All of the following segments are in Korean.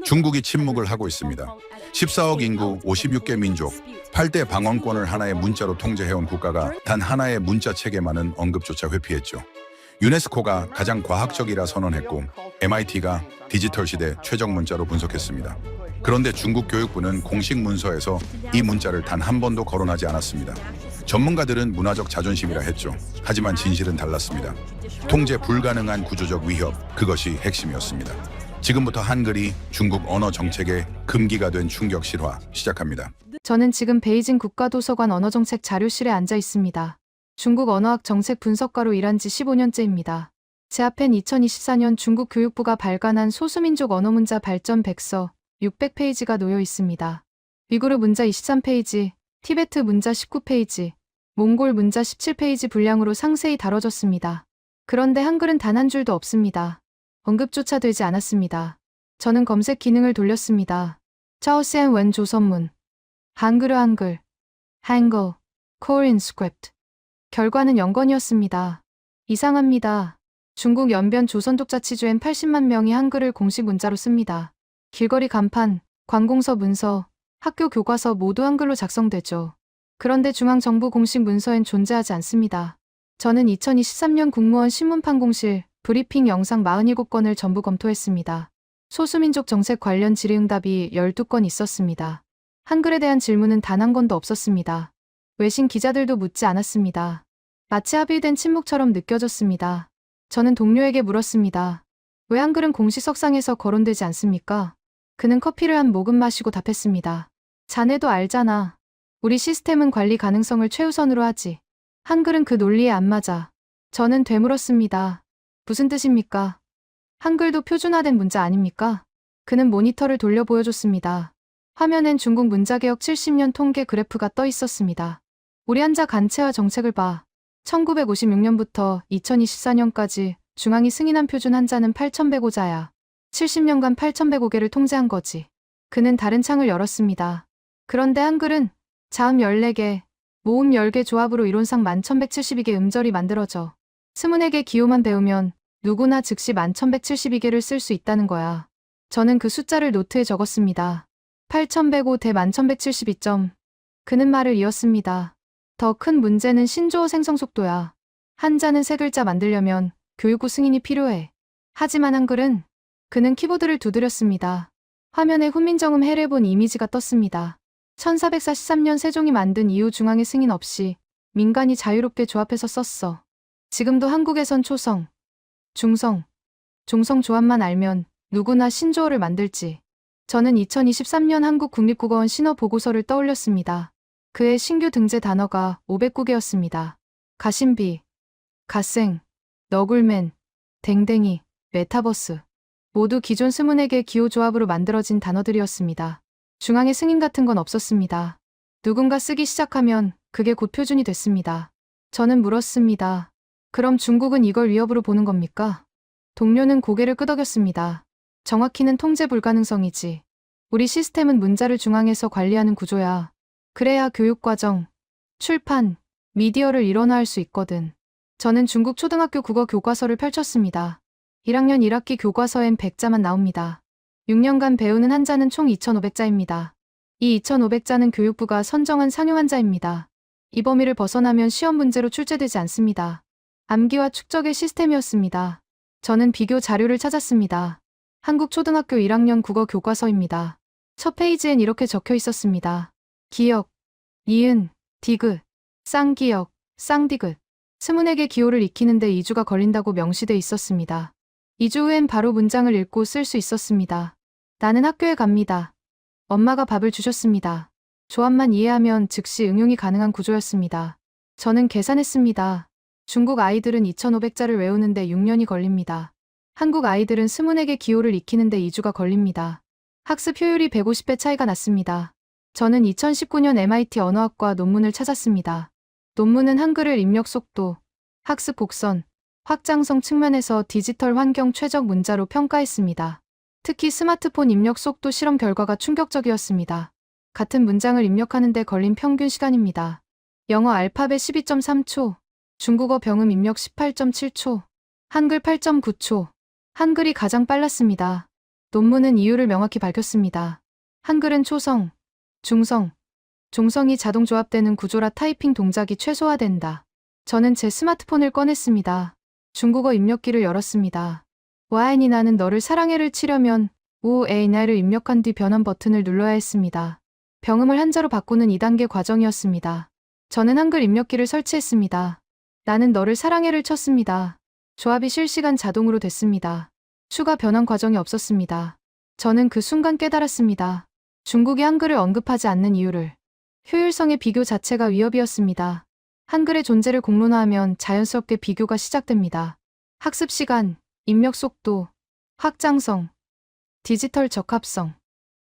중국이 침묵을 하고 있습니다. 14억 인구, 56개 민족, 8대 방언권을 하나의 문자로 통제해온 국가가 단 하나의 문자 체계만은 언급조차 회피했죠. 유네스코가 가장 과학적이라 선언했고 MIT가 디지털 시대 최적 문자로 분석했습니다. 그런데 중국 교육부는 공식 문서에서 이 문자를 단 한 번도 거론하지 않았습니다. 전문가들은 문화적 자존심이라 했죠. 하지만 진실은 달랐습니다. 통제 불가능한 구조적 위협, 그것이 핵심이었습니다. 지금부터 한글이 중국 언어 정책의 금기가 된 충격 실화 시작합니다. 저는 지금 베이징 국가도서관 언어정책 자료실에 앉아 있습니다. 중국 언어학 정책 분석가로 일한 지 15년째입니다. 제 앞엔 2024년 중국 교육부가 발간한 소수민족 언어 문자 발전 백서 600페이지가 놓여 있습니다. 위구르 문자 23페이지, 티베트 문자 19페이지, 몽골 문자 17페이지 분량으로 상세히 다뤄졌습니다. 그런데 한글은 단 한 줄도 없습니다. 언급조차 되지 않았습니다. 저는 검색 기능을 돌렸습니다. 차오시엔 웬 조선문, 한글어 한글, 한글, 코리안 스크립트. 결과는 0건이었습니다. 이상합니다. 중국 연변 조선독자치주엔 80만 명이 한글을 공식 문자로 씁니다. 길거리 간판, 관공서 문서, 학교 교과서 모두 한글로 작성되죠. 그런데 중앙정부 공식 문서엔 존재하지 않습니다. 저는 2023년 국무원 신문판공실 브리핑 영상 47건을 전부 검토했습니다. 소수민족 정책 관련 질의응답이 12건 있었습니다. 한글에 대한 질문은 단 한 건도 없었습니다. 외신 기자들도 묻지 않았습니다. 마치 합의된 침묵처럼 느껴졌습니다. 저는 동료에게 물었습니다. 왜 한글은 공식 석상에서 거론되지 않습니까? 그는 커피를 한 모금 마시고 답했습니다. 자네도 알잖아. 우리 시스템은 관리 가능성을 최우선으로 하지. 한글은 그 논리에 안 맞아. 저는 되물었습니다. 무슨 뜻입니까? 한글도 표준화된 문자 아닙니까? 그는 모니터를 돌려 보여줬습니다. 화면엔 중국 문자개혁 70년 통계 그래프가 떠 있었습니다. 우리 한자 간체화 정책을 봐. 1956년부터 2024년까지 중앙이 승인한 표준 한자는 8,105자야. 70년간 8,105개를 통제한 거지. 그는 다른 창을 열었습니다. 그런데 한글은 자음 14개, 모음 10개 조합으로 이론상 11,172개 음절이 만들어져. 24개 기호만 배우면 누구나 즉시 11,172개를 쓸 수 있다는 거야. 저는 그 숫자를 노트에 적었습니다. 8,105 대 11,172점. 그는 말을 이었습니다. 더 큰 문제는 신조어 생성 속도야. 한자는 세 글자 만들려면 교육부 승인이 필요해. 하지만 한글은 그는 키보드를 두드렸습니다. 화면에 훈민정음 해를 본 이미지가 떴습니다. 1443년 세종이 만든 이후 중앙의 승인 없이 민간이 자유롭게 조합해서 썼어. 지금도 한국에선 초성, 중성, 종성 조합만 알면 누구나 신조어를 만들지. 저는 2023년 한국국립국어원 신어 보고서를 떠올렸습니다. 그의 신규 등재 단어가 509개였습니다. 가심비, 갓생, 너굴맨, 댕댕이, 메타버스. 모두 기존 24개 기호 조합으로 만들어진 단어들이었습니다. 중앙의 승인 같은 건 없었습니다. 누군가 쓰기 시작하면 그게 곧 표준이 됐습니다. 저는 물었습니다. 그럼 중국은 이걸 위협으로 보는 겁니까? 동료는 고개를 끄덕였습니다. 정확히는 통제 불가능성이지. 우리 시스템은 문자를 중앙에서 관리하는 구조야. 그래야 교육과정, 출판, 미디어를 일원화할 수 있거든. 저는 중국 초등학교 국어 교과서를 펼쳤습니다. 1학년 1학기 교과서엔 100자만 나옵니다. 6년간 배우는 한자는 총 2,500자입니다. 이 2,500자는 교육부가 선정한 상용 한자입니다. 이 범위를 벗어나면 시험 문제로 출제되지 않습니다. 암기와 축적의 시스템이었습니다. 저는 비교 자료를 찾았습니다. 한국 초등학교 1학년 국어 교과서입니다. 첫 페이지엔 이렇게 적혀 있었습니다. 기역, 니은, 디귿, 쌍기역, 쌍디귿. 24개 기호를 익히는데 2주가 걸린다고 명시돼 있었습니다. 2주 후엔 바로 문장을 읽고 쓸 수 있었습니다. 나는 학교에 갑니다. 엄마가 밥을 주셨습니다. 조합만 이해하면 즉시 응용이 가능한 구조였습니다. 저는 계산했습니다. 중국 아이들은 2,500자를 외우는데 6년이 걸립니다. 한국 아이들은 24개 기호를 익히는데 2주가 걸립니다. 학습 효율이 150배 차이가 났습니다. 저는 2019년 MIT 언어학과 논문을 찾았습니다. 논문은 한글을 입력 속도, 학습 곡선, 확장성 측면에서 디지털 환경 최적 문자로 평가했습니다. 특히 스마트폰 입력 속도 실험 결과가 충격적이었습니다. 같은 문장을 입력하는 데 걸린 평균 시간입니다. 영어 알파벳 12.3초, 중국어 병음 입력 18.7초, 한글 8.9초. 한글이 가장 빨랐습니다. 논문은 이유를 명확히 밝혔습니다. 한글은 초성, 중성, 종성이 자동 조합되는 구조라 타이핑 동작이 최소화된다. 저는 제 스마트폰을 꺼냈습니다. 중국어 입력기를 열었습니다. 와인이 나는 너를 사랑해를 치려면 우에이나를 입력한 뒤 변환 버튼을 눌러야 했습니다. 병음을 한자로 바꾸는 2단계 과정이었습니다. 저는 한글 입력기를 설치했습니다. 나는 너를 사랑해를 쳤습니다. 조합이 실시간 자동으로 됐습니다. 추가 변환 과정이 없었습니다. 저는 그 순간 깨달았습니다. 중국이 한글을 언급하지 않는 이유를. 효율성의 비교 자체가 위협이었습니다. 한글의 존재를 공론화하면 자연스럽게 비교가 시작됩니다. 학습 시간, 입력 속도, 확장성, 디지털 적합성.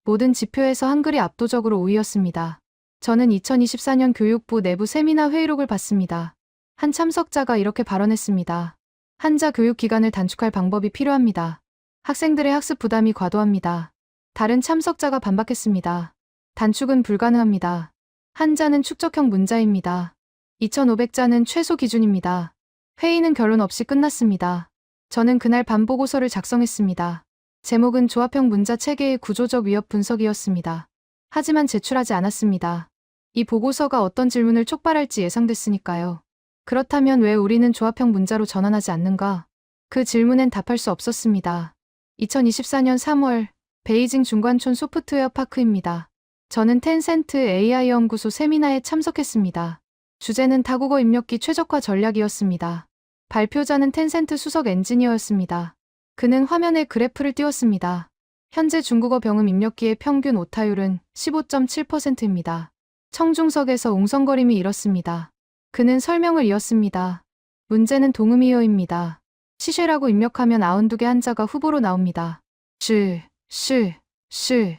모든 지표에서 한글이 압도적으로 우위였습니다. 저는 2024년 교육부 내부 세미나 회의록을 봤습니다. 한 참석자가 이렇게 발언했습니다. 한자 교육 기간을 단축할 방법이 필요합니다. 학생들의 학습 부담이 과도합니다. 다른 참석자가 반박했습니다. 단축은 불가능합니다. 한자는 축적형 문자입니다. 2500자는 최소 기준입니다. 회의는 결론 없이 끝났습니다. 저는 그날 밤 보고서를 작성했습니다. 제목은 조합형 문자 체계의 구조적 위협 분석이었습니다. 하지만 제출하지 않았습니다. 이 보고서가 어떤 질문을 촉발할지 예상됐으니까요. 그렇다면 왜 우리는 조합형 문자로 전환하지 않는가? 그 질문엔 답할 수 없었습니다. 2024년 3월 베이징 중관촌 소프트웨어 파크입니다. 저는 텐센트 AI 연구소 세미나에 참석했습니다. 주제는 다국어 입력기 최적화 전략이었습니다. 발표자는 텐센트 수석 엔지니어였습니다. 그는 화면에 그래프를 띄웠습니다. 현재 중국어 병음 입력기의 평균 오타율은 15.7%입니다. 청중석에서 웅성거림이 일었습니다. 그는 설명을 이었습니다. 문제는 동음이어입니다. 시쉐라고 입력하면 92개 한자가 후보로 나옵니다. 시, 시, 시,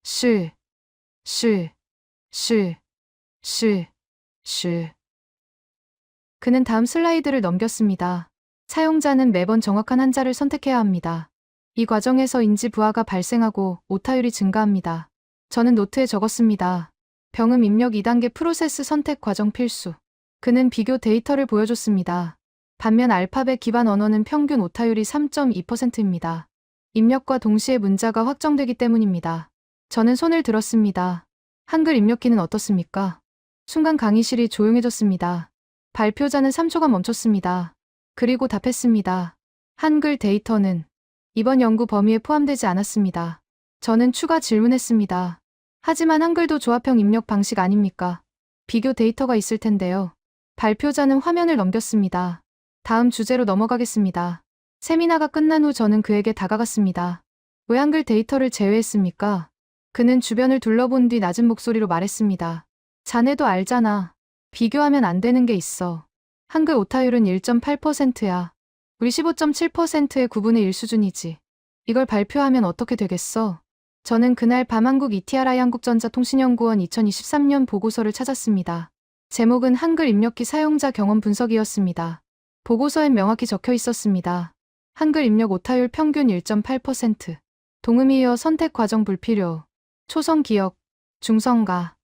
시, 시, 시, 시, 시. 그는 다음 슬라이드를 넘겼습니다. 사용자는 매번 정확한 한자를 선택해야 합니다. 이 과정에서 인지 부하가 발생하고 오타율이 증가합니다. 저는 노트에 적었습니다. 병음 입력 2단계 프로세스 선택 과정 필수. 그는 비교 데이터를 보여줬습니다. 반면 알파벳 기반 언어는 평균 오타율이 3.2%입니다. 입력과 동시에 문자가 확정되기 때문입니다. 저는 손을 들었습니다. 한글 입력기는 어떻습니까? 순간 강의실이 조용해졌습니다. 발표자는 3초간 멈췄습니다. 그리고 답했습니다. 한글 데이터는 이번 연구 범위에 포함되지 않았습니다. 저는 추가 질문했습니다. 하지만 한글도 조합형 입력 방식 아닙니까? 비교 데이터가 있을 텐데요. 발표자는 화면을 넘겼습니다. 다음 주제로 넘어가겠습니다. 세미나가 끝난 후 저는 그에게 다가갔습니다. 왜 한글 데이터를 제외했습니까? 그는 주변을 둘러본 뒤 낮은 목소리로 말했습니다. 자네도 알잖아. 비교하면 안 되는 게 있어. 한글 오타율은 1.8%야. 우리 15.7%의 9분의 1 수준이지. 이걸 발표하면 어떻게 되겠어? 저는 그날 밤 한국 ETRI 한국전자통신연구원 2023년 보고서를 찾았습니다. 제목은 한글 입력기 사용자 경험 분석이었습니다. 보고서엔 명확히 적혀 있었습니다. 한글 입력 오타율 평균 1.8%. 동음이어 선택 과정 불필요. 초성 기억, 중성가,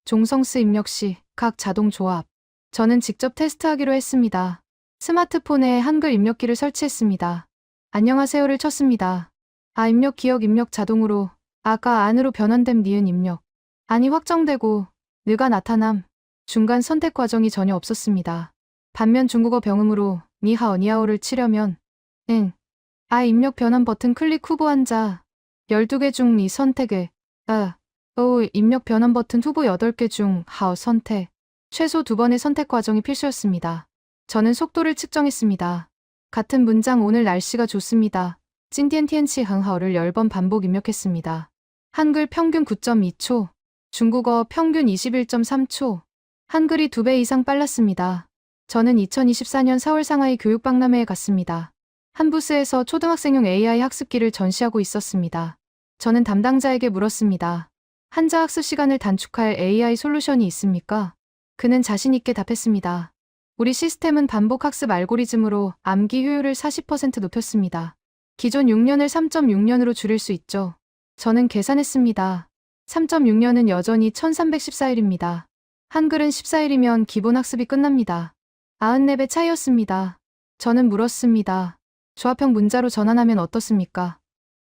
종성스 입력 시 각 자동 조합. 저는 직접 테스트하기로 했습니다. 스마트폰에 한글 입력기를 설치했습니다. 안녕하세요를 쳤습니다. 아 입력 기억 입력 자동으로 아가 안으로 변환됨 니은 입력. 안이 확정되고 느가 나타남. 중간 선택 과정이 전혀 없었습니다. 반면 중국어 병음으로 니하오 니하오를 치려면 아 입력 변환 버튼 클릭 후보 한자 12개 중 니 선택을 입력 변환 버튼 후보 8개 중 하오 선택. 최소 2번의 선택 과정이 필수였습니다. 저는 속도를 측정했습니다. 같은 문장 오늘 날씨가 좋습니다. 찐디엔티엔치 흥하오를 10번 반복 입력했습니다. 한글 평균 9.2초, 중국어 평균 21.3초. 한글이 2배 이상 빨랐습니다. 저는 2024년 4월 상하이 교육박람회에 갔습니다. 한 부스에서 초등학생용 AI 학습기를 전시하고 있었습니다. 저는 담당자에게 물었습니다. 한자 학습 시간을 단축할 AI 솔루션이 있습니까? 그는 자신 있게 답했습니다. 우리 시스템은 반복 학습 알고리즘으로 암기 효율을 40% 높였습니다. 기존 6년을 3.6년으로 줄일 수 있죠. 저는 계산했습니다. 3.6년은 여전히 1314일입니다. 한글은 14일이면 기본 학습이 끝납니다. 94배 차이였습니다. 저는 물었습니다. 조합형 문자로 전환하면 어떻습니까?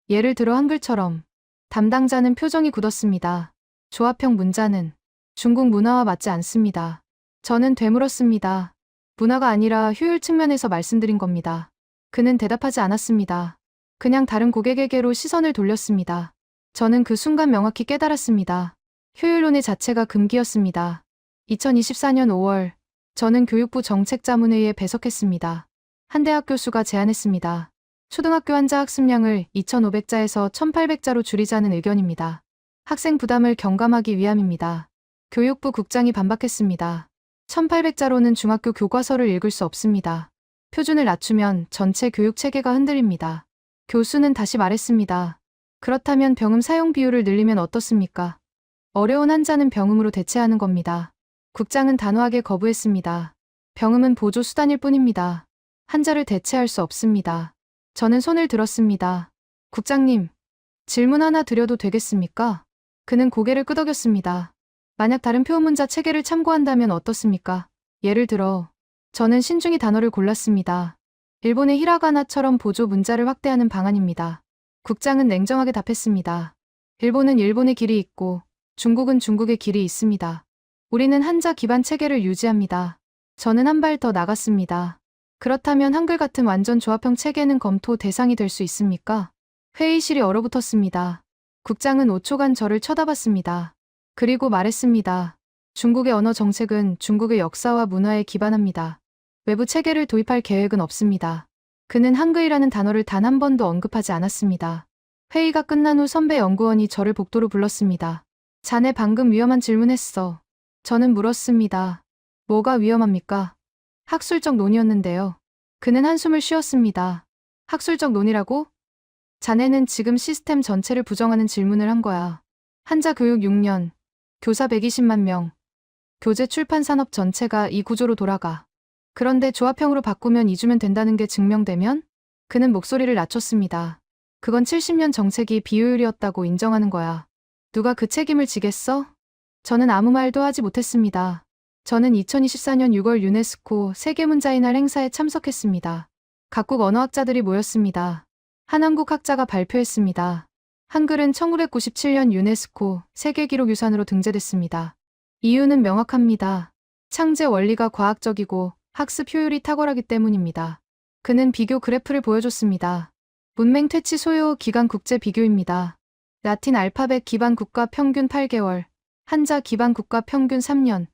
예를 들어 한글처럼. 담당자는 표정이 굳었습니다. 조합형 문자는 중국 문화와 맞지 않습니다. 저는 되물었습니다. 문화가 아니라 효율 측면에서 말씀드린 겁니다. 그는 대답하지 않았습니다. 그냥 다른 고객에게로 시선을 돌렸습니다. 저는 그 순간 명확히 깨달았습니다. 효율론의 자체가 금기였습니다. 2024년 5월, 저는 교육부 정책자문회의에 배석했습니다. 한 대학 교수가 제안했습니다. 초등학교 환자 학습량을 2,500자에서 1,800자로 줄이자는 의견입니다. 학생 부담을 경감하기 위함입니다. 교육부 국장이 반박했습니다. 1,800자로는 중학교 교과서를 읽을 수 없습니다. 표준을 낮추면 전체 교육 체계가 흔들립니다. 교수는 다시 말했습니다. 그렇다면 병음 사용 비율을 늘리면 어떻습니까? 어려운 환자는 병음으로 대체하는 겁니다. 국장은 단호하게 거부했습니다. 병음은 보조 수단일 뿐입니다. 환자를 대체할 수 없습니다. 저는 손을 들었습니다. 국장님, 질문 하나 드려도 되겠습니까? 그는 고개를 끄덕였습니다. 만약 다른 표현문자 체계를 참고한다면 어떻습니까? 예를 들어, 저는 신중히 단어를 골랐습니다. 일본의 히라가나처럼 보조 문자를 확대하는 방안입니다. 국장은 냉정하게 답했습니다. 일본은 일본의 길이 있고 중국은 중국의 길이 있습니다. 우리는 한자 기반 체계를 유지합니다. 저는 한 발 더 나갔습니다. 그렇다면 한글 같은 완전 조합형 체계는 검토 대상이 될 수 있습니까? 회의실이 얼어붙었습니다. 국장은 5초간 저를 쳐다봤습니다. 그리고 말했습니다. 중국의 언어 정책은 중국의 역사와 문화에 기반합니다. 외부 체계를 도입할 계획은 없습니다. 그는 한글이라는 단어를 단 한 번도 언급하지 않았습니다. 회의가 끝난 후 선배 연구원이 저를 복도로 불렀습니다. 자네 방금 위험한 질문했어. 저는 물었습니다. 뭐가 위험합니까? 학술적 논의였는데요. 그는 한숨을 쉬었습니다. 학술적 논의라고? 자네는 지금 시스템 전체를 부정하는 질문을 한 거야. 한자 교육 6년, 교사 120만 명, 교재 출판 산업 전체가 이 구조로 돌아가. 그런데 조합형으로 바꾸면 2주면 된다는 게 증명되면? 그는 목소리를 낮췄습니다. 그건 70년 정책이 비효율이었다고 인정하는 거야. 누가 그 책임을 지겠어? 저는 아무 말도 하지 못했습니다. 저는 2024년 6월 유네스코 세계문자의 날 행사에 참석했습니다. 각국 언어학자들이 모였습니다. 한 한국 학자가 발표했습니다. 한글은 1997년 유네스코 세계기록유산으로 등재됐습니다. 이유는 명확합니다. 창제 원리가 과학적이고 학습 효율이 탁월하기 때문입니다. 그는 비교 그래프를 보여줬습니다. 문맹 퇴치 소요 기간 국제 비교입니다. 라틴 알파벳 기반 국가 평균 8개월, 한자 기반 국가 평균 3년,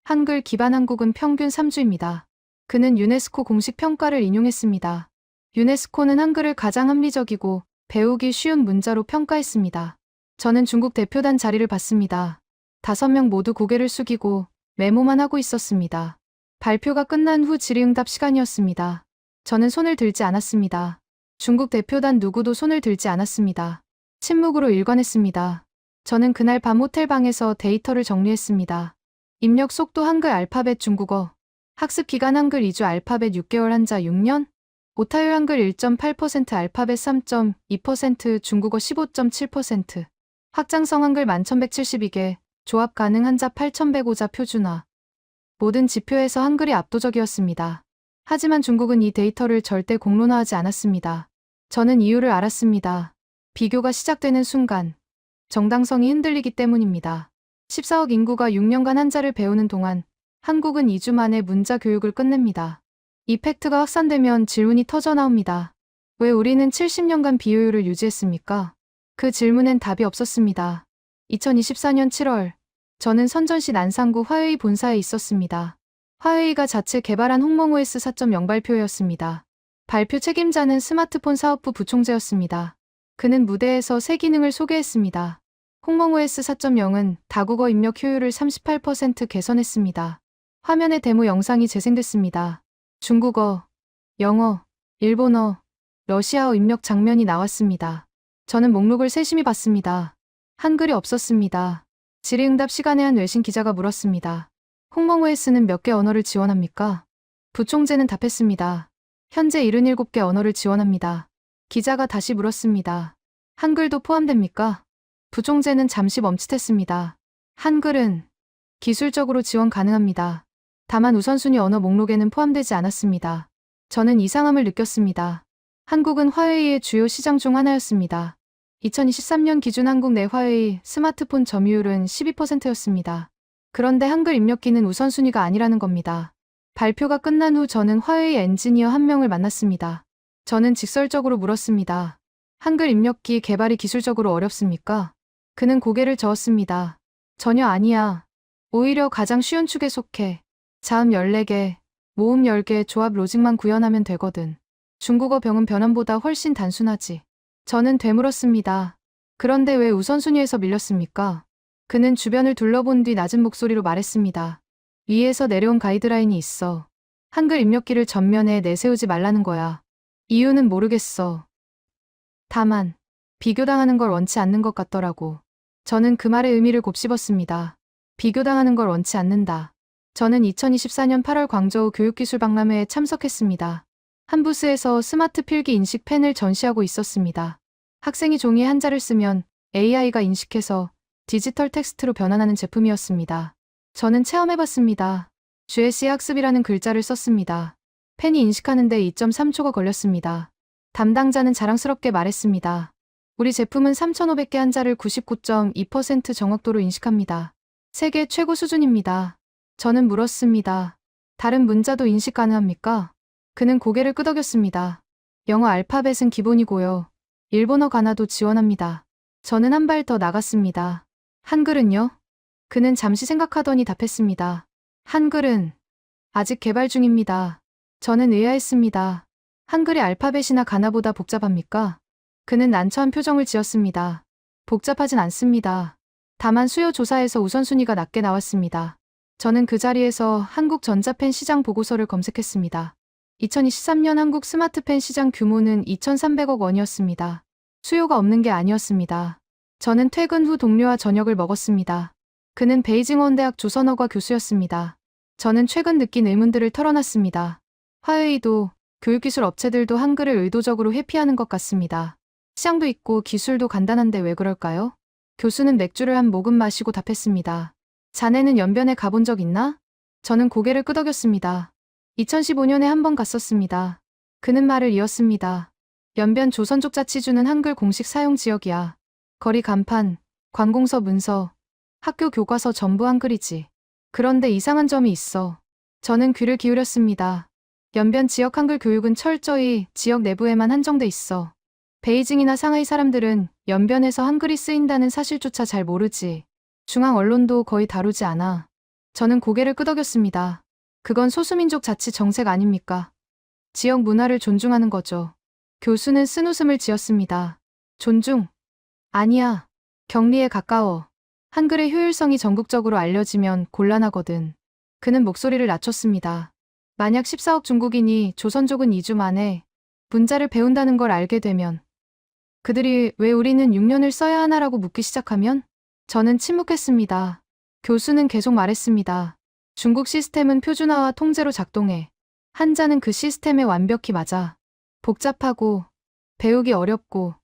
한글 기반 한국은 평균 3주입니다. 그는 유네스코 공식 평가를 인용했습니다. 유네스코는 한글을 가장 합리적이고 배우기 쉬운 문자로 평가했습니다. 저는 중국 대표단 자리를 봤습니다. 5명 모두 고개를 숙이고 메모만 하고 있었습니다. 발표가 끝난 후 질의응답 시간이었습니다. 저는 손을 들지 않았습니다. 중국 대표단 누구도 손을 들지 않았습니다. 침묵으로 일관했습니다. 저는 그날 밤 호텔방에서 데이터를 정리했습니다. 입력 속도 한글 알파벳 중국어, 학습 기간 한글 2주 알파벳 6개월 한자 6년, 오타율 한글 1.8% 알파벳 3.2% 중국어 15.7%, 확장성 한글 11,172개, 조합 가능 한자 8,105자 표준화. 모든 지표에서 한글이 압도적이었습니다. 하지만 중국은 이 데이터를 절대 공론화하지 않았습니다. 저는 이유를 알았습니다. 비교가 시작되는 순간 정당성이 흔들리기 때문입니다. 14억 인구가 6년간 한자를 배우는 동안 한국은 2주 만에 문자 교육을 끝냅니다. 이 팩트가 확산되면 질문이 터져나옵니다. 왜 우리는 70년간 비효율을 유지했습니까? 그 질문엔 답이 없었습니다. 2024년 7월, 저는 선전시 난상구 화웨이 본사에 있었습니다. 화웨이가 자체 개발한 홍몽OS 4.0 발표였습니다. 발표 책임자는 스마트폰 사업부 부총재였습니다. 그는 무대에서 새 기능을 소개했습니다. 홍몽OS 4.0은 다국어 입력 효율을 38% 개선했습니다. 화면에 데모 영상이 재생됐습니다. 중국어, 영어, 일본어, 러시아어 입력 장면이 나왔습니다. 저는 목록을 세심히 봤습니다. 한글이 없었습니다. 질의응답 시간에 한 외신 기자가 물었습니다. 홍몽OS는 몇 개 언어를 지원합니까? 부총재는 답했습니다. 현재 77개 언어를 지원합니다. 기자가 다시 물었습니다. 한글도 포함됩니까? 부총재는 잠시 멈칫했습니다. 한글은 기술적으로 지원 가능합니다. 다만 우선순위 언어 목록에는 포함되지 않았습니다. 저는 이상함을 느꼈습니다. 한국은 화웨이의 주요 시장 중 하나였습니다. 2023년 기준 한국 내 화웨이 스마트폰 점유율은 12%였습니다. 그런데 한글 입력기는 우선순위가 아니라는 겁니다. 발표가 끝난 후 저는 화웨이 엔지니어 한 명을 만났습니다. 저는 직설적으로 물었습니다. 한글 입력기 개발이 기술적으로 어렵습니까? 그는 고개를 저었습니다. 전혀 아니야. 오히려 가장 쉬운 축에 속해. 자음 14개, 모음 10개, 조합 로직만 구현하면 되거든. 중국어 병은 변환보다 훨씬 단순하지. 저는 되물었습니다. 그런데 왜 우선순위에서 밀렸습니까? 그는 주변을 둘러본 뒤 낮은 목소리로 말했습니다. 위에서 내려온 가이드라인이 있어. 한글 입력기를 전면에 내세우지 말라는 거야. 이유는 모르겠어. 다만 비교당하는 걸 원치 않는 것 같더라고. 저는 그 말의 의미를 곱씹었습니다. 비교당하는 걸 원치 않는다. 저는 2024년 8월 광저우 교육기술박람회에 참석했습니다. 한 부스에서 스마트 필기 인식 펜을 전시하고 있었습니다. 학생이 종이에 한자를 쓰면 AI가 인식해서 디지털 텍스트로 변환하는 제품이었습니다. 저는 체험해봤습니다. GSE 학습이라는 글자를 썼습니다. 펜이 인식하는데 2.3초가 걸렸습니다. 담당자는 자랑스럽게 말했습니다. 우리 제품은 3,500개 한자를 99.2% 정확도로 인식합니다. 세계 최고 수준입니다. 저는 물었습니다. 다른 문자도 인식 가능합니까? 그는 고개를 끄덕였습니다. 영어 알파벳은 기본이고요. 일본어 가나도 지원합니다. 저는 한 발 더 나갔습니다. 한글은요? 그는 잠시 생각하더니 답했습니다. 한글은 아직 개발 중입니다. 저는 의아했습니다. 한글의 알파벳이나 가나보다 복잡합니까? 그는 난처한 표정을 지었습니다. 복잡하진 않습니다. 다만 수요 조사에서 우선순위가 낮게 나왔습니다. 저는 그 자리에서 한국 전자펜 시장 보고서를 검색했습니다. 2023년 한국 스마트펜 시장 규모는 2,300억 원이었습니다. 수요가 없는 게 아니었습니다. 저는 퇴근 후 동료와 저녁을 먹었습니다. 그는 베이징 원대학 조선어과 교수였습니다. 저는 최근 느낀 의문들을 털어놨습니다. 화웨이도 교육기술 업체들도 한글을 의도적으로 회피하는 것 같습니다. 시장도 있고 기술도 간단한데 왜 그럴까요? 교수는 맥주를 한 모금 마시고 답했습니다. 자네는 연변에 가본 적 있나? 저는 고개를 끄덕였습니다. 2015년에 한 번 갔었습니다. 그는 말을 이었습니다. 연변 조선족 자치주는 한글 공식 사용 지역이야. 거리 간판, 관공서 문서, 학교 교과서 전부 한글이지. 그런데 이상한 점이 있어. 저는 귀를 기울였습니다. 연변 지역 한글 교육은 철저히 지역 내부에만 한정돼 있어. 베이징이나 상하이 사람들은 연변에서 한글이 쓰인다는 사실조차 잘 모르지. 중앙 언론도 거의 다루지 않아. 저는 고개를 끄덕였습니다. 그건 소수민족 자치 정책 아닙니까? 지역 문화를 존중하는 거죠. 교수는 쓴웃음을 지었습니다. 존중? 아니야. 격리에 가까워. 한글의 효율성이 전국적으로 알려지면 곤란하거든. 그는 목소리를 낮췄습니다. 만약 14억 중국인이 조선족은 2주 만에 문자를 배운다는 걸 알게 되면 그들이 왜 우리는 6년을 써야 하나라고 묻기 시작하면? 저는 침묵했습니다. 교수는 계속 말했습니다. 중국 시스템은 표준화와 통제로 작동해. 한자는 그 시스템에 완벽히 맞아. 복잡하고 배우기 어렵고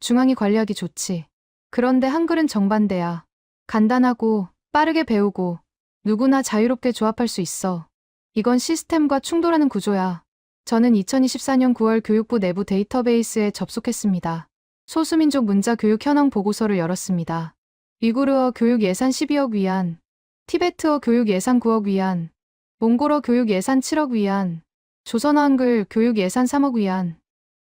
중앙이 관리하기 좋지. 그런데 한글은 정반대야. 간단하고 빠르게 배우고 누구나 자유롭게 조합할 수 있어. 이건 시스템과 충돌하는 구조야. 저는 2024년 9월 교육부 내부 데이터베이스에 접속했습니다. 소수민족 문자 교육 현황 보고서를 열었습니다. 위구르어 교육 예산 12억 위안, 티베트어 교육 예산 9억 위안, 몽골어 교육 예산 7억 위안, 조선어 한글 교육 예산 3억 위안.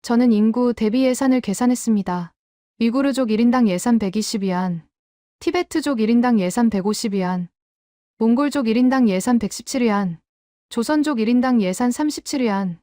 저는 인구 대비 예산을 계산했습니다. 위구르족 1인당 예산 120위안, 티베트족 1인당 예산 150위안, 몽골족 1인당 예산 117위안, 조선족 1인당 예산 37위안,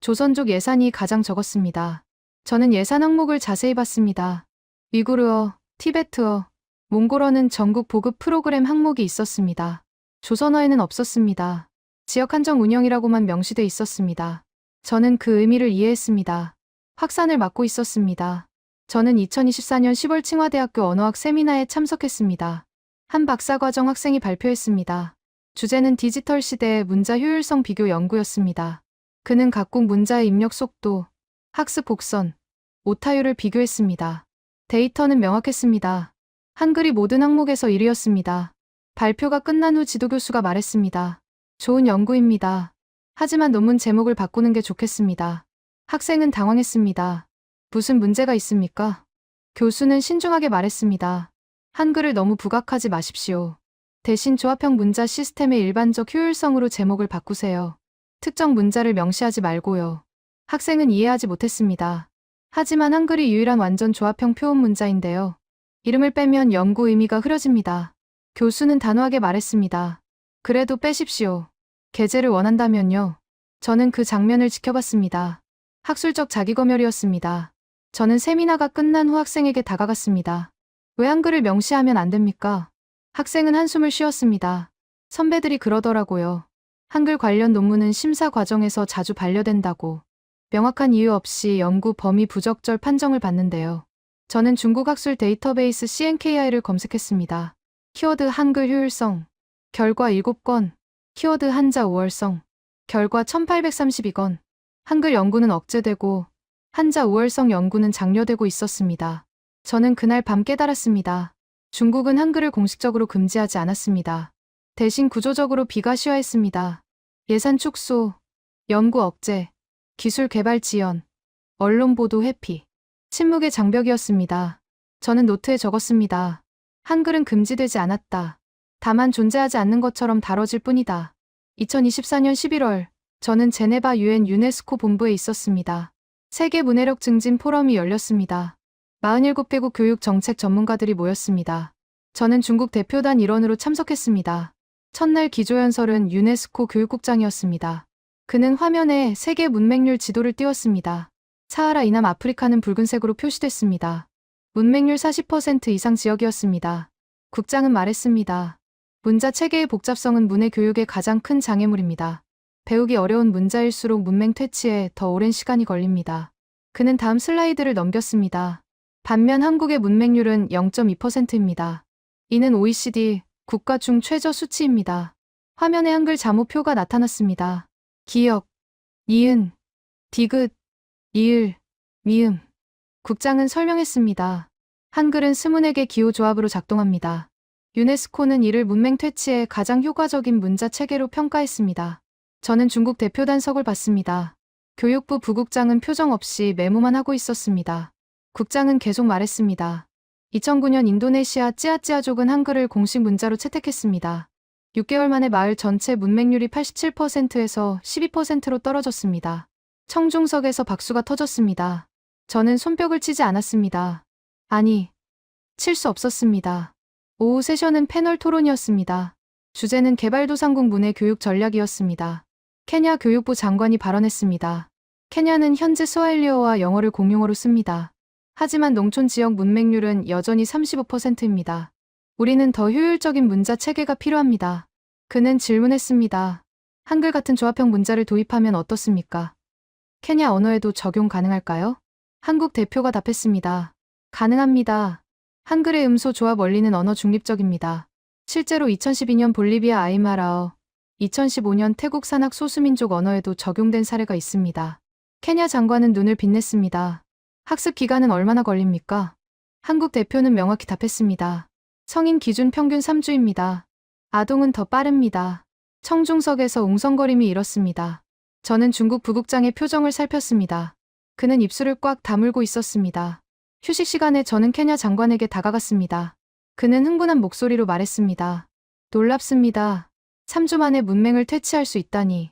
조선족 예산이 가장 적었습니다. 저는 예산 항목을 자세히 봤습니다. 위구르어, 티베트어, 몽골어는 전국 보급 프로그램 항목이 있었습니다. 조선어에는 없었습니다. 지역 한정 운영이라고만 명시돼 있었습니다. 저는 그 의미를 이해했습니다. 확산을 막고 있었습니다. 저는 2024년 10월 칭화대학교 언어학 세미나에 참석했습니다. 한 박사과정 학생이 발표했습니다. 주제는 디지털 시대의 문자 효율성 비교 연구였습니다. 그는 각국 문자의 입력 속도, 학습 곡선, 오타율을 비교했습니다. 데이터는 명확했습니다. 한글이 모든 항목에서 1위였습니다. 발표가 끝난 후 지도교수가 말했습니다. 좋은 연구입니다. 하지만 논문 제목을 바꾸는 게 좋겠습니다. 학생은 당황했습니다. 무슨 문제가 있습니까? 교수는 신중하게 말했습니다. 한글을 너무 부각하지 마십시오. 대신 조합형 문자 시스템의 일반적 효율성으로 제목을 바꾸세요. 특정 문자를 명시하지 말고요. 학생은 이해하지 못했습니다. 하지만 한글이 유일한 완전 조합형 표현 문자인데요. 이름을 빼면 연구 의미가 흐려집니다. 교수는 단호하게 말했습니다. 그래도 빼십시오. 게재를 원한다면요. 저는 그 장면을 지켜봤습니다. 학술적 자기검열이었습니다. 저는 세미나가 끝난 후 학생에게 다가갔습니다. 왜 한글을 명시하면 안 됩니까? 학생은 한숨을 쉬었습니다. 선배들이 그러더라고요. 한글 관련 논문은 심사 과정에서 자주 반려된다고. 명확한 이유 없이 연구 범위 부적절 판정을 받는데요. 저는 중국 학술 데이터베이스 CNKI를 검색했습니다. 키워드 한글 효율성. 결과 7건. 키워드 한자 우월성. 결과 1832건. 한글 연구는 억제되고 한자 우월성 연구는 장려되고 있었습니다. 저는 그날 밤 깨달았습니다. 중국은 한글을 공식적으로 금지하지 않았습니다. 대신 구조적으로 비가시화했습니다. 예산 축소, 연구 억제, 기술 개발 지연, 언론 보도 회피. 침묵의 장벽이었습니다. 저는 노트에 적었습니다. 한글은 금지되지 않았다. 다만 존재하지 않는 것처럼 다뤄질 뿐이다. 2024년 11월, 저는 제네바 유엔 유네스코 본부에 있었습니다. 세계 문해력 증진 포럼이 열렸습니다. 47개국 교육 정책 전문가들이 모였습니다. 저는 중국 대표단 일원으로 참석했습니다. 첫날 기조연설은 유네스코 교육국장이었습니다. 그는 화면에 세계 문맹률 지도를 띄웠습니다. 사하라 이남 아프리카는 붉은색으로 표시됐습니다. 문맹률 40% 이상 지역이었습니다. 국장은 말했습니다. 문자 체계의 복잡성은 문해 교육의 가장 큰 장애물입니다. 배우기 어려운 문자일수록 문맹 퇴치에 더 오랜 시간이 걸립니다. 그는 다음 슬라이드를 넘겼습니다. 반면 한국의 문맹률은 0.2%입니다. 이는 OECD 국가 중 최저 수치입니다. 화면에 한글 자모표가 나타났습니다. 기역, 니은, 디귿, 이을, 미음. 국장은 설명했습니다. 한글은 스문에게 기호 조합으로 작동합니다. 유네스코는 이를 문맹 퇴치에 가장 효과적인 문자 체계로 평가했습니다. 저는 중국 대표단석을 봤습니다. 교육부 부국장은 표정 없이 메모만 하고 있었습니다. 국장은 계속 말했습니다. 2009년 인도네시아 찌아찌아족은 한글을 공식 문자로 채택했습니다. 6개월 만에 마을 전체 문맹률이 87%에서 12%로 떨어졌습니다. 청중석에서 박수가 터졌습니다. 저는 손뼉을 치지 않았습니다. 아니, 칠 수 없었습니다. 오후 세션은 패널 토론이었습니다. 주제는 개발도상국 문해 교육 전략이었습니다. 케냐 교육부 장관이 발언했습니다. 케냐는 현재 스와힐리어와 영어를 공용어로 씁니다. 하지만 농촌 지역 문맹률은 여전히 35%입니다. 우리는 더 효율적인 문자 체계가 필요합니다. 그는 질문했습니다. 한글 같은 조합형 문자를 도입하면 어떻습니까? 케냐 언어에도 적용 가능할까요? 한국 대표가 답했습니다. 가능합니다. 한글의 음소 조합 원리는 언어 중립적입니다. 실제로 2012년 볼리비아 아이마라어, 2015년 태국 산악 소수민족 언어에도 적용된 사례가 있습니다. 케냐 장관은 눈을 빛냈습니다. 학습 기간은 얼마나 걸립니까? 한국 대표는 명확히 답했습니다. 성인 기준 평균 3주입니다. 아동은 더 빠릅니다. 청중석에서 웅성거림이 일었습니다. 저는 중국 부국장의 표정을 살폈습니다. 그는 입술을 꽉 다물고 있었습니다. 휴식 시간에 저는 케냐 장관에게 다가갔습니다. 그는 흥분한 목소리로 말했습니다. 놀랍습니다. 3주 만에 문맹을 퇴치할 수 있다니.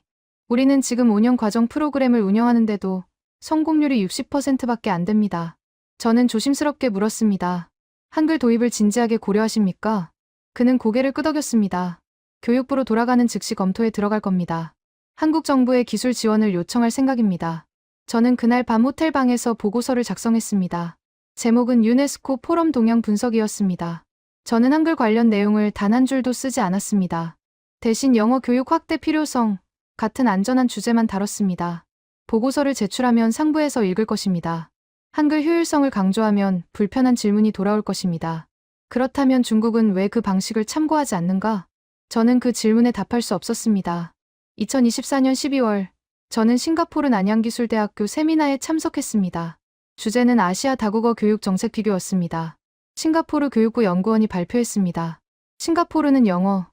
우리는 지금 5년 과정 프로그램을 운영하는데도 성공률이 60%밖에 안 됩니다. 저는 조심스럽게 물었습니다. 한글 도입을 진지하게 고려하십니까? 그는 고개를 끄덕였습니다. 교육부로 돌아가는 즉시 검토에 들어갈 겁니다. 한국 정부의 기술 지원을 요청할 생각입니다. 저는 그날 밤 호텔 방에서 보고서를 작성했습니다. 제목은 유네스코 포럼 동향 분석이었습니다. 저는 한글 관련 내용을 단 한 줄도 쓰지 않았습니다. 대신 영어 교육 확대 필요성 같은 안전한 주제만 다뤘습니다. 보고서를 제출하면 상부에서 읽을 것입니다. 한글 효율성을 강조하면 불편한 질문이 돌아올 것입니다. 그렇다면 중국은 왜 그 방식을 참고하지 않는가? 저는 그 질문에 답할 수 없었습니다. 2024년 12월, 저는 싱가포르 난양기술대학교 세미나에 참석했습니다. 주제는 아시아 다국어 교육 정책 비교였습니다. 싱가포르 교육부 연구원이 발표했습니다. 싱가포르는 영어,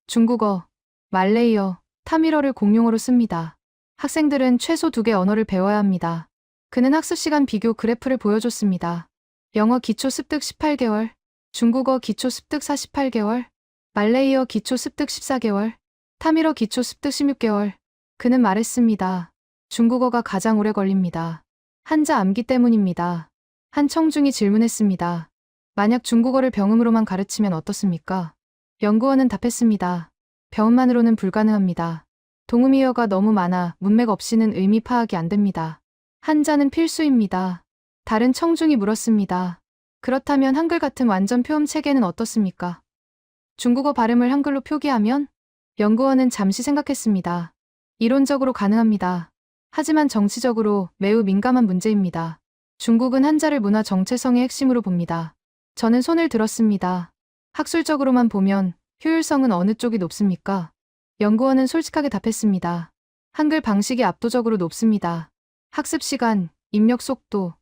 중국어, 말레이어, 타밀어를 공용어로 씁니다. 학생들은 최소 2개 언어를 배워야 합니다. 그는 학습 시간 비교 그래프를 보여줬습니다. 영어 기초 습득 18개월, 중국어 기초 습득 48개월, 말레이어 기초 습득 14개월, 타밀어 기초 습득 16개월. 그는 말했습니다. 중국어가 가장 오래 걸립니다. 한자 암기 때문입니다. 한 청중이 질문했습니다. 만약 중국어를 병음으로만 가르치면 어떻습니까? 연구원은 답했습니다. 병음만으로는 불가능합니다. 동음이어가 너무 많아 문맥 없이는 의미 파악이 안 됩니다. 한자는 필수입니다. 다른 청중이 물었습니다. 그렇다면 한글 같은 완전 표음 체계는 어떻습니까? 중국어 발음을 한글로 표기하면? 연구원은 잠시 생각했습니다. 이론적으로 가능합니다. 하지만 정치적으로 매우 민감한 문제입니다. 중국은 한자를 문화 정체성의 핵심으로 봅니다. 저는 손을 들었습니다. 학술적으로만 보면 효율성은 어느 쪽이 높습니까? 연구원은 솔직하게 답했습니다. 한글 방식이 압도적으로 높습니다. 학습 시간, 입력 속도,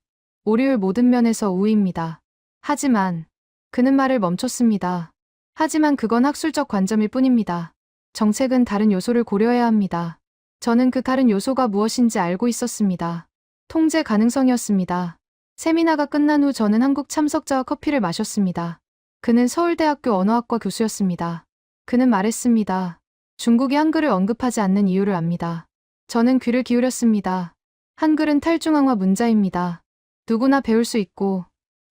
오류율 모든 면에서 우위입니다. 하지만 그는 말을 멈췄습니다. 하지만 그건 학술적 관점일 뿐입니다. 정책은 다른 요소를 고려해야 합니다. 저는 그 다른 요소가 무엇인지 알고 있었습니다. 통제 가능성이었습니다. 세미나가 끝난 후 저는 한국 참석자와 커피를 마셨습니다. 그는 서울대학교 언어학과 교수였습니다. 그는 말했습니다. 중국이 한글을 언급하지 않는 이유를 압니다. 저는 귀를 기울였습니다. 한글은 탈중앙화 문자입니다. 누구나 배울 수 있고,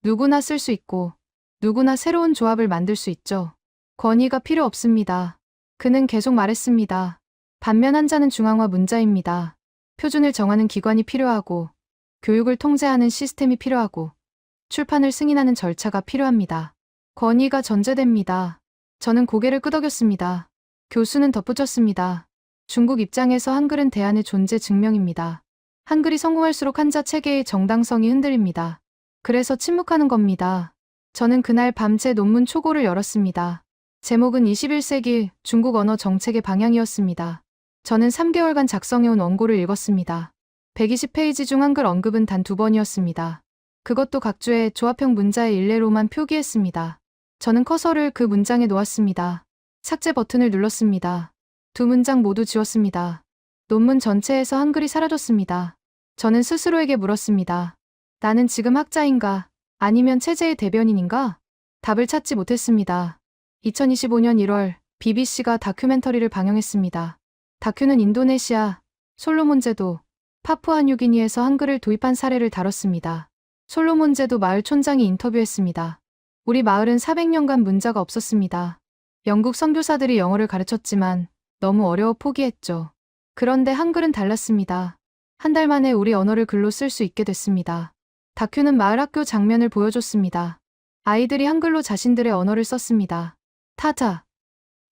누구나 쓸 수 있고, 누구나 새로운 조합을 만들 수 있죠. 권위가 필요 없습니다. 그는 계속 말했습니다. 반면 한자는 중앙화 문자입니다. 표준을 정하는 기관이 필요하고, 교육을 통제하는 시스템이 필요하고, 출판을 승인하는 절차가 필요합니다. 권위가 전제됩니다. 저는 고개를 끄덕였습니다. 교수는 덧붙였습니다. 중국 입장에서 한글은 대안의 존재 증명입니다. 한글이 성공할수록 한자 체계의 정당성이 흔들립니다. 그래서 침묵하는 겁니다. 저는 그날 밤 제 논문 초고를 열었습니다. 제목은 21세기 중국 언어 정책의 방향이었습니다. 저는 3개월간 작성해온 원고를 읽었습니다. 120페이지 중 한글 언급은 단 2번이었습니다. 그것도 각주의 조합형 문자의 일례로만 표기했습니다. 저는 커서를 그 문장에 놓았습니다. 삭제 버튼을 눌렀습니다. 두 문장 모두 지웠습니다. 논문 전체에서 한글이 사라졌습니다. 저는 스스로에게 물었습니다. 나는 지금 학자인가? 아니면 체제의 대변인인가? 답을 찾지 못했습니다. 2025년 1월 BBC가 다큐멘터리를 방영했습니다. 다큐는 인도네시아, 솔로몬 제도, 파푸아뉴기니에서 한글을 도입한 사례를 다뤘습니다. 솔로몬 제도 마을 촌장이 인터뷰했습니다. 우리 마을은 400년간 문자가 없었습니다. 영국 선교사들이 영어를 가르쳤지만 너무 어려워 포기했죠. 그런데 한글은 달랐습니다. 한 달 만에 우리 언어를 글로 쓸 수 있게 됐습니다. 다큐는 마을 학교 장면을 보여줬습니다. 아이들이 한글로 자신들의 언어를 썼습니다. 타타,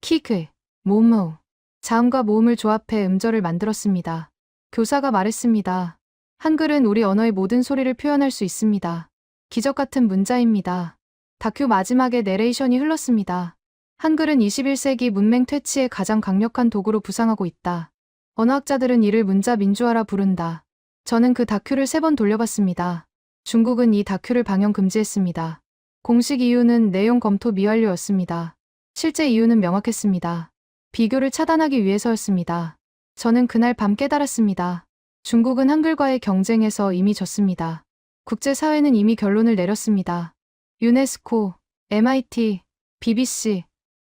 키크, 모모, 자음과 모음을 조합해 음절을 만들었습니다. 교사가 말했습니다. 한글은 우리 언어의 모든 소리를 표현할 수 있습니다. 기적 같은 문자입니다. 다큐 마지막에 내레이션이 흘렀습니다. 한글은 21세기 문맹 퇴치의 가장 강력한 도구로 부상하고 있다. 언어학자들은 이를 문자 민주화라 부른다. 저는 그 다큐를 3번 돌려봤습니다. 중국은 이 다큐를 방영 금지했습니다. 공식 이유는 내용 검토 미완료였습니다. 실제 이유는 명확했습니다. 비교를 차단하기 위해서였습니다. 저는 그날 밤 깨달았습니다. 중국은 한글과의 경쟁에서 이미 졌습니다. 국제사회는 이미 결론을 내렸습니다. 유네스코, MIT, BBC,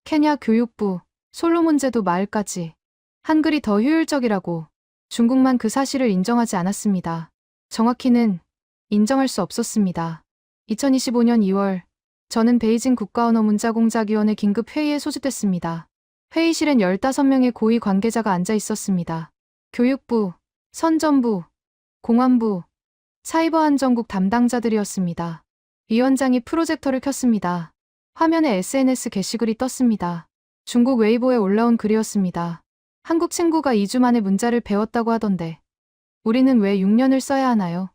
케냐 교육부, 솔로몬 제도 마을까지 한글이 더 효율적이라고 중국만 그 사실을 인정하지 않았습니다. 정확히는 인정할 수 없었습니다. 2025년 2월 저는 베이징 국가언어문자공작위원회 긴급 회의에 소집됐습니다. 회의실엔 15명의 고위 관계자가 앉아 있었습니다. 교육부, 선전부, 공안부, 사이버안전국 담당자들이었습니다. 위원장이 프로젝터를 켰습니다. 화면에 SNS 게시글이 떴습니다. 중국 웨이보에 올라온 글이었습니다. 한국 친구가 2주 만에 문자를 배웠다고 하던데 우리는 왜 6년을 써야 하나요?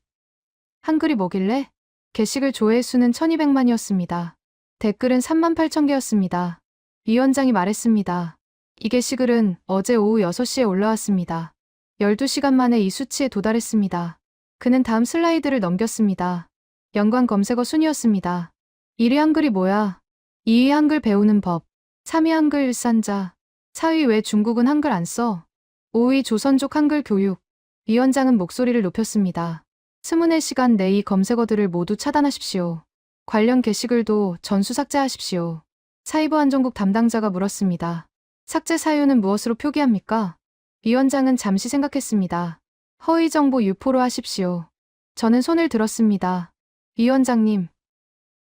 한글이 뭐길래? 게시글 조회 수는 1200만이었습니다. 댓글은 38,000개였습니다. 위원장이 말했습니다. 이 게시글은 어제 오후 6시에 올라왔습니다. 12시간 만에 이 수치에 도달했습니다. 그는 다음 슬라이드를 넘겼습니다. 연관 검색어 순이었습니다. 1위 한글이 뭐야? 2위 한글 배우는 법. 3위 한글 일산자. 4위 왜 중국은 한글 안 써? 5위 조선족 한글 교육. 위원장은 목소리를 높였습니다. 24시간 내 이 검색어들을 모두 차단하십시오. 관련 게시글도 전수 삭제하십시오. 사이버 안전국 담당자가 물었습니다. 삭제 사유는 무엇으로 표기합니까? 위원장은 잠시 생각했습니다. 허위 정보 유포로 하십시오. 저는 손을 들었습니다. 위원장님,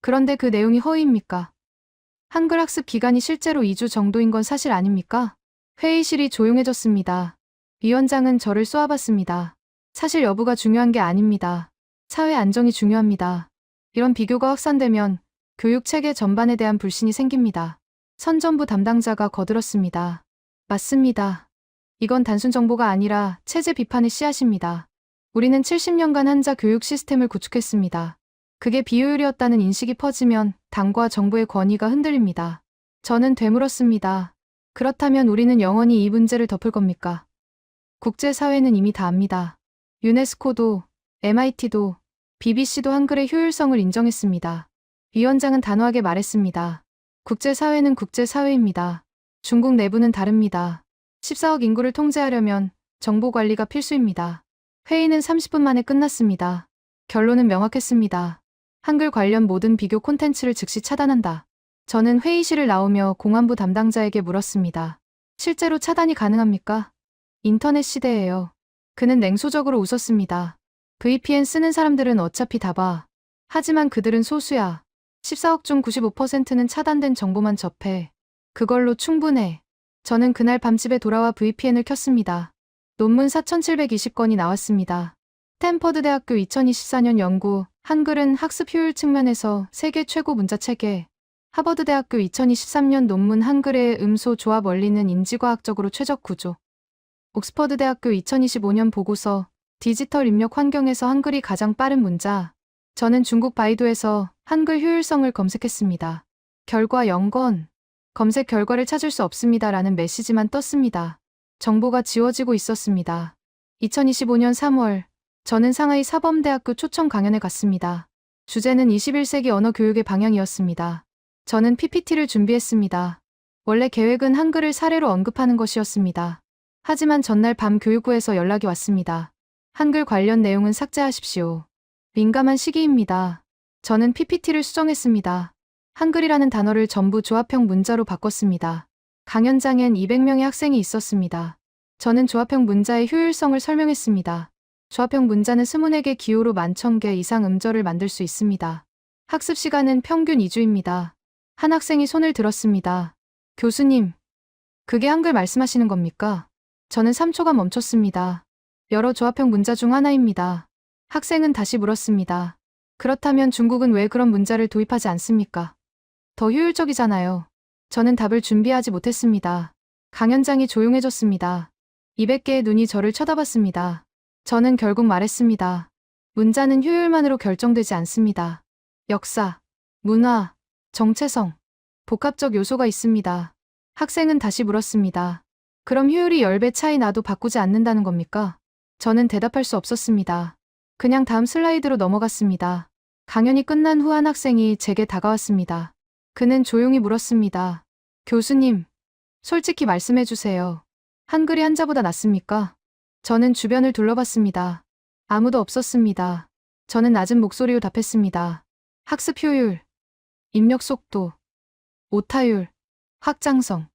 그런데 그 내용이 허위입니까? 한글 학습 기간이 실제로 2주 정도인 건 사실 아닙니까? 회의실이 조용해졌습니다. 위원장은 저를 쏘아봤습니다. 사실 여부가 중요한 게 아닙니다. 사회 안정이 중요합니다. 이런 비교가 확산되면 교육 체계 전반에 대한 불신이 생깁니다. 선전부 담당자가 거들었습니다. 맞습니다. 이건 단순 정보가 아니라 체제 비판의 씨앗입니다. 우리는 70년간 한자 교육 시스템을 구축했습니다. 그게 비효율이었다는 인식이 퍼지면 당과 정부의 권위가 흔들립니다. 저는 되물었습니다. 그렇다면 우리는 영원히 이 문제를 덮을 겁니까? 국제사회는 이미 다 압니다. 유네스코도, MIT도, BBC도 한글의 효율성을 인정했습니다. 위원장은 단호하게 말했습니다. 국제사회는 국제사회입니다. 중국 내부는 다릅니다. 14억 인구를 통제하려면 정보 관리가 필수입니다. 회의는 30분 만에 끝났습니다. 결론은 명확했습니다. 한글 관련 모든 비교 콘텐츠를 즉시 차단한다. 저는 회의실을 나오며 공안부 담당자에게 물었습니다. 실제로 차단이 가능합니까? 인터넷 시대예요. 그는 냉소적으로 웃었습니다. VPN 쓰는 사람들은 어차피 다 봐. 하지만 그들은 소수야. 14억 중 95%는 차단된 정보만 접해. 그걸로 충분해. 저는 그날 밤집에 돌아와 VPN을 켰습니다. 논문 4,720건이 나왔습니다. 스탠퍼드 대학교 2024년 연구, 한글은 학습 효율 측면에서 세계 최고 문자체계. 하버드 대학교 2023년 논문 한글의 음소 조합 원리는 인지과학적으로 최적 구조. 옥스퍼드 대학교 2025년 보고서, 디지털 입력 환경에서 한글이 가장 빠른 문자. 저는 중국 바이두에서 한글 효율성을 검색했습니다. 결과 0건. 검색 결과를 찾을 수 없습니다라는 메시지만 떴습니다. 정보가 지워지고 있었습니다. 2025년 3월, 저는 상하이 사범대학교 초청 강연에 갔습니다. 주제는 21세기 언어 교육의 방향이었습니다. 저는 PPT를 준비했습니다. 원래 계획은 한글을 사례로 언급하는 것이었습니다. 하지만 전날 밤 교육부에서 연락이 왔습니다. 한글 관련 내용은 삭제하십시오. 민감한 시기입니다. 저는 PPT를 수정했습니다. 한글이라는 단어를 전부 조합형 문자로 바꿨습니다. 강연장엔 200명의 학생이 있었습니다. 저는 조합형 문자의 효율성을 설명했습니다. 조합형 문자는 스문에게 기호로 11,000개 이상 음절을 만들 수 있습니다. 학습 시간은 평균 2주입니다. 한 학생이 손을 들었습니다. 교수님, 그게 한글 말씀하시는 겁니까? 저는 3초간 멈췄습니다. 여러 조합형 문자 중 하나입니다. 학생은 다시 물었습니다. 그렇다면 중국은 왜 그런 문자를 도입하지 않습니까? 더 효율적이잖아요. 저는 답을 준비하지 못했습니다. 강연장이 조용해졌습니다. 200개의 눈이 저를 쳐다봤습니다. 저는 결국 말했습니다. 문자는 효율만으로 결정되지 않습니다. 역사, 문화, 정체성, 복합적 요소가 있습니다. 학생은 다시 물었습니다. 그럼 효율이 10배 차이 나도 바꾸지 않는다는 겁니까? 저는 대답할 수 없었습니다. 그냥 다음 슬라이드로 넘어갔습니다. 강연이 끝난 후 한 학생이 제게 다가왔습니다. 그는 조용히 물었습니다. 교수님, 솔직히 말씀해 주세요. 한글이 한자보다 낫습니까? 저는 주변을 둘러봤습니다. 아무도 없었습니다. 저는 낮은 목소리로 답했습니다. 학습 효율, 입력 속도, 오타율, 확장성,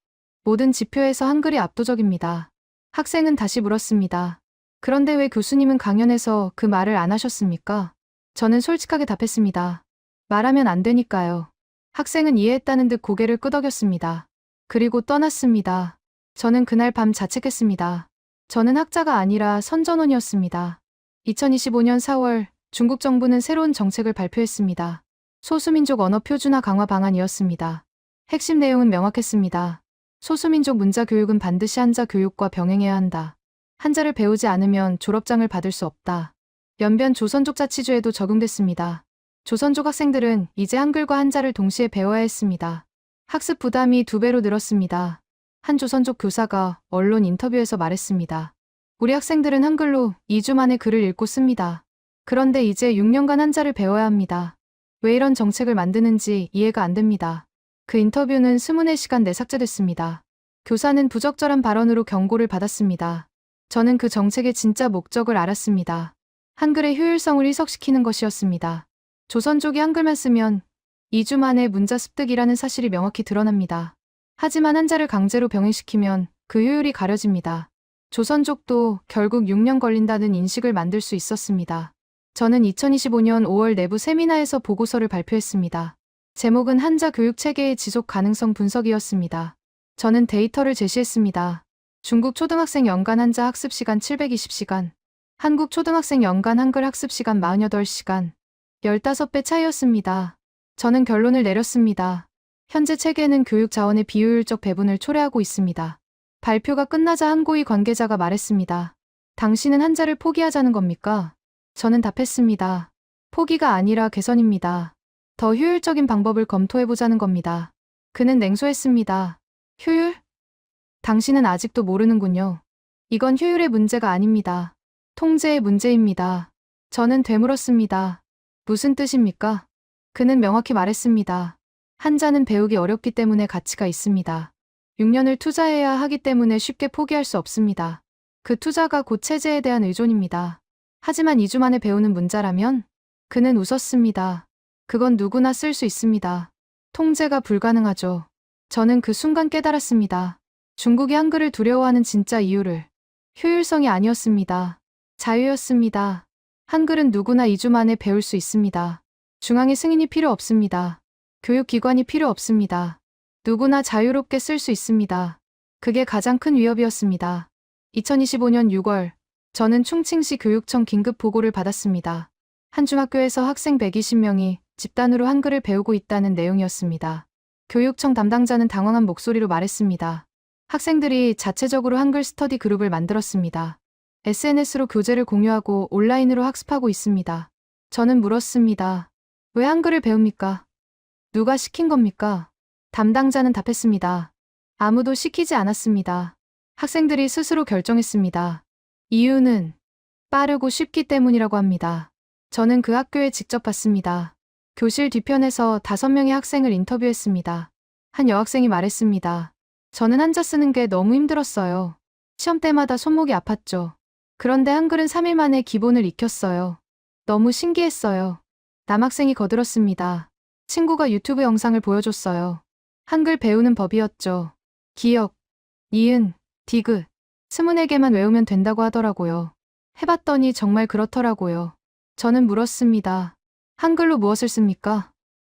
모든 지표에서 한글이 압도적입니다. 학생은 다시 물었습니다. 그런데 왜 교수님은 강연에서 그 말을 안 하셨습니까? 저는 솔직하게 답했습니다. 말하면 안 되니까요. 학생은 이해했다는 듯 고개를 끄덕였습니다. 그리고 떠났습니다. 저는 그날 밤 자책했습니다. 저는 학자가 아니라 선전원이었습니다. 2025년 4월, 중국 정부는 새로운 정책을 발표했습니다. 소수민족 언어 표준화 강화 방안이었습니다. 핵심 내용은 명확했습니다. 소수민족 문자 교육은 반드시 한자 교육과 병행해야 한다. 한자를 배우지 않으면 졸업장을 받을 수 없다. 연변 조선족 자치주에도 적용됐습니다. 조선족 학생들은 이제 한글과 한자를 동시에 배워야 했습니다. 학습 부담이 2배로 늘었습니다. 한 조선족 교사가 언론 인터뷰에서 말했습니다. 우리 학생들은 한글로 2주 만에 글을 읽고 씁니다. 그런데 이제 6년간 한자를 배워야 합니다. 왜 이런 정책을 만드는지 이해가 안 됩니다. 그 인터뷰는 수문의 시간 내 삭제됐습니다. 교사는 부적절한 발언으로 경고를 받았습니다. 저는 그 정책의 진짜 목적을 알았습니다. 한글의 효율성을 희석시키는 것이었습니다. 조선족이 한글만 쓰면 2주 만에 문자 습득이라는 사실이 명확히 드러납니다. 하지만 한자를 강제로 병행시키면 그 효율이 가려집니다. 조선족도 결국 6년 걸린다는 인식을 만들 수 있었습니다. 저는 2025년 5월 내부 세미나에서 보고서를 발표했습니다. 제목은 한자 교육 체계의 지속 가능성 분석이었습니다. 저는 데이터를 제시했습니다. 중국 초등학생 연간 한자 학습 시간 720시간, 한국 초등학생 연간 한글 학습 시간 48시간, 15배 차이였습니다. 저는 결론을 내렸습니다. 현재 체계는 교육 자원의 비효율적 배분을 초래하고 있습니다. 발표가 끝나자 한 고위 관계자가 말했습니다. 당신은 한자를 포기하자는 겁니까? 저는 답했습니다. 포기가 아니라 개선입니다. 더 효율적인 방법을 검토해보자는 겁니다. 그는 냉소했습니다. 효율? 당신은 아직도 모르는군요. 이건 효율의 문제가 아닙니다. 통제의 문제입니다. 저는 되물었습니다. 무슨 뜻입니까? 그는 명확히 말했습니다. 한자는 배우기 어렵기 때문에 가치가 있습니다. 6년을 투자해야 하기 때문에 쉽게 포기할 수 없습니다. 그 투자가 곧 체제에 대한 의존입니다. 하지만 2주 만에 배우는 문자라면? 그는 웃었습니다. 그건 누구나 쓸 수 있습니다. 통제가 불가능하죠. 저는 그 순간 깨달았습니다. 중국이 한글을 두려워하는 진짜 이유를. 효율성이 아니었습니다. 자유였습니다. 한글은 누구나 2주 만에 배울 수 있습니다. 중앙의 승인이 필요 없습니다. 교육기관이 필요 없습니다. 누구나 자유롭게 쓸 수 있습니다. 그게 가장 큰 위협이었습니다. 2025년 6월, 저는 충칭시 교육청 긴급 보고를 받았습니다. 한 중학교에서 학생 120명이 집단으로 한글을 배우고 있다는 내용이었습니다. 교육청 담당자는 당황한 목소리로 말했습니다. 학생들이 자체적으로 한글 스터디 그룹을 만들었습니다. SNS로 교재를 공유하고 온라인으로 학습하고 있습니다. 저는 물었습니다. 왜 한글을 배웁니까? 누가 시킨 겁니까? 담당자는 답했습니다. 아무도 시키지 않았습니다. 학생들이 스스로 결정했습니다. 이유는 빠르고 쉽기 때문이라고 합니다. 저는 그 학교에 직접 갔습니다. 교실 뒤편에서 5명의 학생을 인터뷰했습니다. 한 여학생이 말했습니다. 저는 한자 쓰는 게 너무 힘들었어요. 시험 때마다 손목이 아팠죠. 그런데 한글은 3일 만에 기본을 익혔어요. 너무 신기했어요. 남학생이 거들었습니다. 친구가 유튜브 영상을 보여줬어요. 한글 배우는 법이었죠. 기역, 니은, 디귿, 24개만 외우면 된다고 하더라고요. 해봤더니 정말 그렇더라고요. 저는 물었습니다. 한글로 무엇을 씁니까?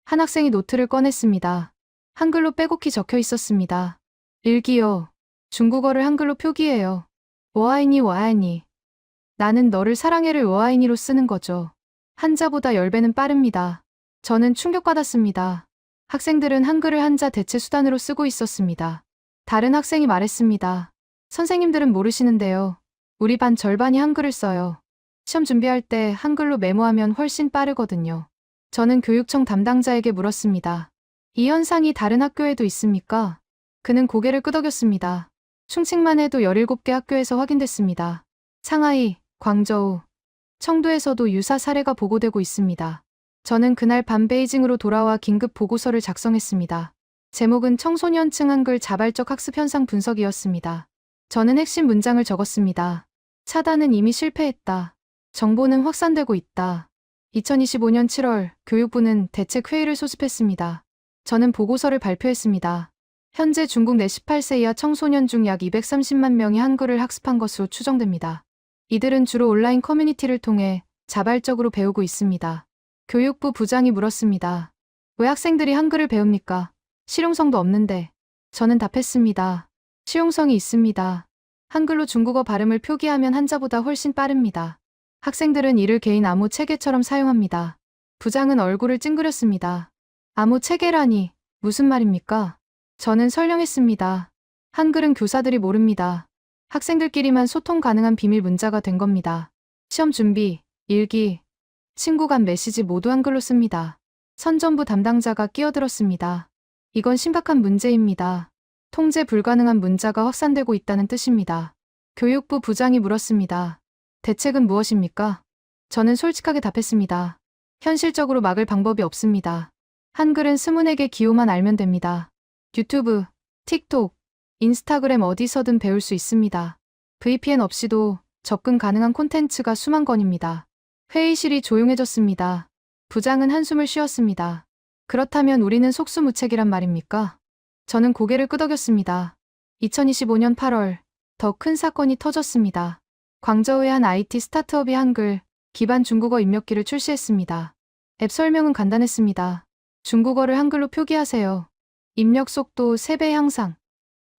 한 학생이 노트를 꺼냈습니다. 한글로 빼곡히 적혀 있었습니다. 일기요. 중국어를 한글로 표기해요. 워아이니 워아이니. 나는 너를 사랑해를 워아이니로 쓰는 거죠. 한자보다 10배는 빠릅니다. 저는 충격받았습니다. 학생들은 한글을 한자 대체 수단으로 쓰고 있었습니다. 다른 학생이 말했습니다. 선생님들은 모르시는데요. 우리 반 절반이 한글을 써요. 시험 준비할 때 한글로 메모하면 훨씬 빠르거든요. 저는 교육청 담당자에게 물었습니다. 이 현상이 다른 학교에도 있습니까? 그는 고개를 끄덕였습니다. 충칭만 해도 17개 학교에서 확인됐습니다. 상하이, 광저우, 청도에서도 유사 사례가 보고되고 있습니다. 저는 그날 밤 베이징으로 돌아와 긴급 보고서를 작성했습니다. 제목은 청소년층 한글 자발적 학습 현상 분석이었습니다. 저는 핵심 문장을 적었습니다. 차단은 이미 실패했다. 정보는 확산되고 있다. 2025년 7월 교육부는 대책회의를 소집했습니다. 저는 보고서를 발표했습니다. 현재 중국 내 18세 이하 청소년 중 약 230만 명이 한글을 학습한 것으로 추정됩니다. 이들은 주로 온라인 커뮤니티를 통해 자발적으로 배우고 있습니다. 교육부 부장이 물었습니다. 왜 학생들이 한글을 배웁니까? 실용성도 없는데. 저는 답했습니다. 실용성이 있습니다. 한글로 중국어 발음을 표기하면 한자보다 훨씬 빠릅니다. 학생들은 이를 개인 암호 체계처럼 사용합니다. 부장은 얼굴을 찡그렸습니다. 암호 체계라니 무슨 말입니까? 저는 설명했습니다. 한글은 교사들이 모릅니다. 학생들끼리만 소통 가능한 비밀 문자가 된 겁니다. 시험 준비, 일기, 친구 간 메시지 모두 한글로 씁니다. 선전부 담당자가 끼어들었습니다. 이건 심각한 문제입니다. 통제 불가능한 문자가 확산되고 있다는 뜻입니다. 교육부 부장이 물었습니다. 대책은 무엇입니까? 저는 솔직하게 답했습니다. 현실적으로 막을 방법이 없습니다. 한글은 스문에게 기호만 알면 됩니다. 유튜브, 틱톡, 인스타그램 어디서든 배울 수 있습니다. VPN 없이도 접근 가능한 콘텐츠가 수만 건입니다. 회의실이 조용해졌습니다. 부장은 한숨을 쉬었습니다. 그렇다면 우리는 속수무책이란 말입니까? 저는 고개를 끄덕였습니다. 2025년 8월, 더 큰 사건이 터졌습니다. 광저우의 한 IT 스타트업이 한글 기반 중국어 입력기를 출시했습니다. 앱 설명은 간단했습니다. 중국어를 한글로 표기하세요. 입력 속도 3배 향상.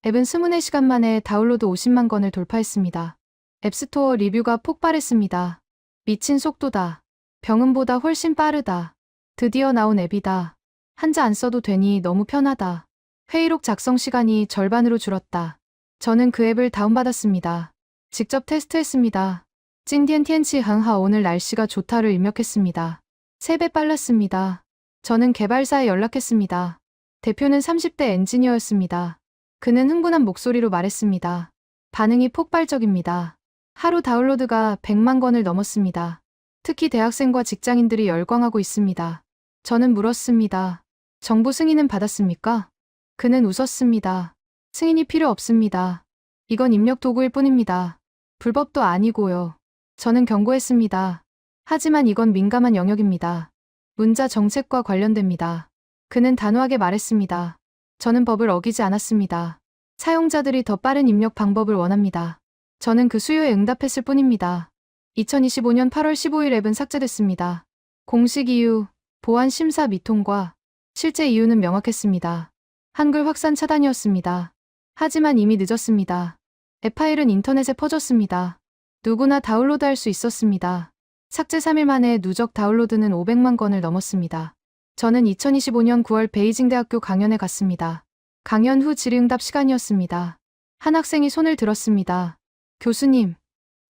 앱은 24시간 만에 다운로드 50만 건을 돌파했습니다. 앱스토어 리뷰가 폭발했습니다. 미친 속도다. 병음보다 훨씬 빠르다. 드디어 나온 앱이다. 한자 안 써도 되니 너무 편하다. 회의록 작성 시간이 절반으로 줄었다. 저는 그 앱을 다운받았습니다. 직접 테스트했습니다. 찐디엔티엔치 항하 오늘 날씨가 좋다를 입력했습니다. 3배 빨랐습니다. 저는 개발사에 연락했습니다. 대표는 30대 엔지니어였습니다. 그는 흥분한 목소리로 말했습니다. 반응이 폭발적입니다. 하루 다운로드가 100만 건을 넘었습니다. 특히 대학생과 직장인들이 열광하고 있습니다. 저는 물었습니다. 정부 승인은 받았습니까? 그는 웃었습니다. 승인이 필요 없습니다. 이건 입력 도구일 뿐입니다. 불법도 아니고요. 저는 경고했습니다. 하지만 이건 민감한 영역입니다. 문자 정책과 관련됩니다. 그는 단호하게 말했습니다. 저는 법을 어기지 않았습니다. 사용자들이 더 빠른 입력 방법을 원합니다. 저는 그 수요에 응답했을 뿐입니다. 2025년 8월 15일 앱은 삭제됐습니다. 공식 이유, 보안 심사 미통과 실제 이유는 명확했습니다. 한글 확산 차단이었습니다. 하지만 이미 늦었습니다. 앱 파일은 인터넷에 퍼졌습니다. 누구나 다운로드할 수 있었습니다. 삭제 3일 만에 누적 다운로드는 500만 건을 넘었습니다. 저는 2025년 9월 베이징 대학교 강연에 갔습니다. 강연 후 질의응답 시간이었습니다. 한 학생이 손을 들었습니다. 교수님,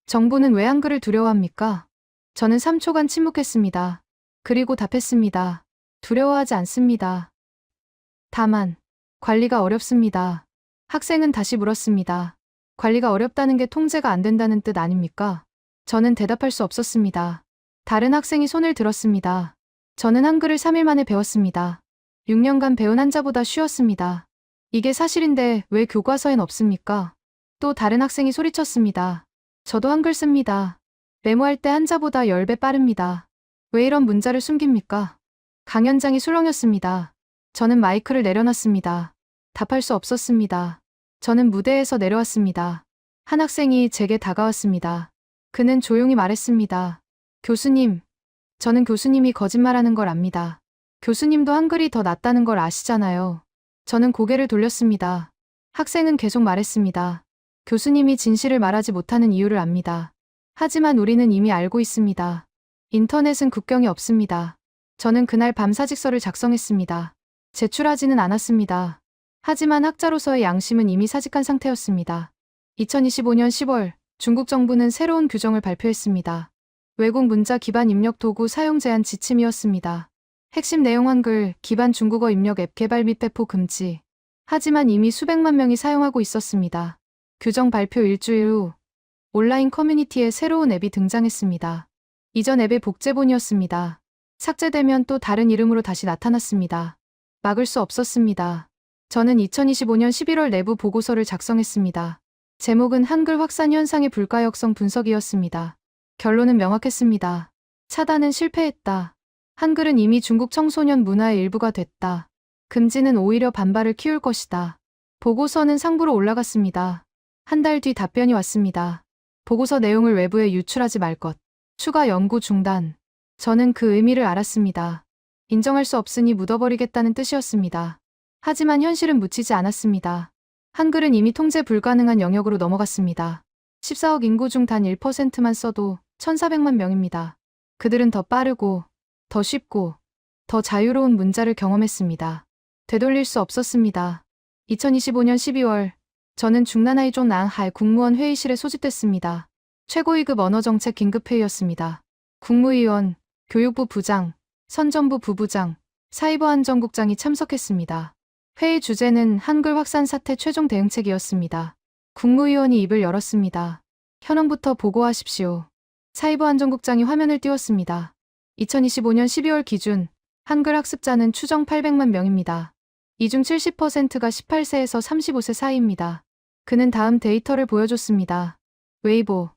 정부는 왜 한글을 두려워합니까? 저는 3초간 침묵했습니다. 그리고 답했습니다. 두려워하지 않습니다. 다만, 관리가 어렵습니다. 학생은 다시 물었습니다. 관리가 어렵다는 게 통제가 안 된다는 뜻 아닙니까? 저는 대답할 수 없었습니다. 다른 학생이 손을 들었습니다. 저는 한글을 3일 만에 배웠습니다. 6년간 배운 한자보다 쉬웠습니다. 이게 사실인데 왜 교과서엔 없습니까? 또 다른 학생이 소리쳤습니다. 저도 한글 씁니다. 메모할 때 한자보다 10배 빠릅니다. 왜 이런 문자를 숨깁니까? 강연장이 술렁였습니다. 저는 마이크를 내려놨습니다. 답할 수 없었습니다. 저는 무대에서 내려왔습니다. 한 학생이 제게 다가왔습니다. 그는 조용히 말했습니다. 교수님, 저는 교수님이 거짓말하는 걸 압니다. 교수님도 한글이 더 낫다는 걸 아시잖아요. 저는 고개를 돌렸습니다. 학생은 계속 말했습니다. 교수님이 진실을 말하지 못하는 이유를 압니다. 하지만 우리는 이미 알고 있습니다. 인터넷은 국경이 없습니다. 저는 그날 밤 사직서를 작성했습니다. 제출하지는 않았습니다. 하지만 학자로서의 양심은 이미 사직한 상태였습니다. 2025년 10월, 중국 정부는 새로운 규정을 발표했습니다. 외국 문자 기반 입력 도구 사용 제한 지침이었습니다. 핵심 내용 한글 기반 중국어 입력 앱 개발 및 배포 금지. 하지만 이미 수백만 명이 사용하고 있었습니다. 규정 발표 일주일 후 온라인 커뮤니티에 새로운 앱이 등장했습니다. 이전 앱의 복제본이었습니다. 삭제되면 또 다른 이름으로 다시 나타났습니다. 막을 수 없었습니다. 저는 2025년 11월 내부 보고서를 작성했습니다. 제목은 한글 확산 현상의 불가역성 분석이었습니다. 결론은 명확했습니다. 차단은 실패했다. 한글은 이미 중국 청소년 문화의 일부가 됐다. 금지는 오히려 반발을 키울 것이다. 보고서는 상부로 올라갔습니다. 한 달 뒤 답변이 왔습니다. 보고서 내용을 외부에 유출하지 말 것. 추가 연구 중단. 저는 그 의미를 알았습니다. 인정할 수 없으니 묻어버리겠다는 뜻이었습니다. 하지만 현실은 묻히지 않았습니다. 한글은 이미 통제 불가능한 영역으로 넘어갔습니다. 14억 인구 중 단 1%만 써도 1,400만 명입니다. 그들은 더 빠르고, 더 쉽고, 더 자유로운 문자를 경험했습니다. 되돌릴 수 없었습니다. 2025년 12월, 저는 중난하이종 낭하이 국무원 회의실에 소집됐습니다. 최고위급 언어정책 긴급회의였습니다. 국무위원, 교육부 부장, 선전부 부부장, 사이버안전국장이 참석했습니다. 회의 주제는 한글 확산 사태 최종 대응책이었습니다. 국무위원이 입을 열었습니다. 현황부터 보고하십시오. 사이버안전국장이 화면을 띄웠습니다. 2025년 12월 기준 한글 학습자는 추정 800만 명입니다. 이 중 70%가 18세에서 35세 사이입니다. 그는 다음 데이터를 보여줬습니다. 웨이보,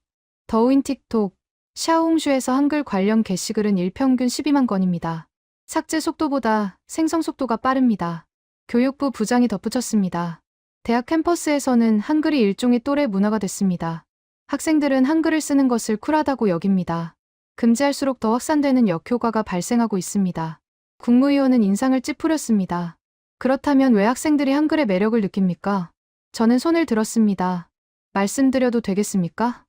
더우인 틱톡, 샤오홍슈에서 한글 관련 게시글은 일평균 12만 건입니다. 삭제 속도보다 생성 속도가 빠릅니다. 교육부 부장이 덧붙였습니다. 대학 캠퍼스에서는 한글이 일종의 또래 문화가 됐습니다. 학생들은 한글을 쓰는 것을 쿨하다고 여깁니다. 금지할수록 더 확산되는 역효과가 발생하고 있습니다. 국무위원은 인상을 찌푸렸습니다. 그렇다면 왜 학생들이 한글의 매력을 느낍니까? 저는 손을 들었습니다. 말씀드려도 되겠습니까?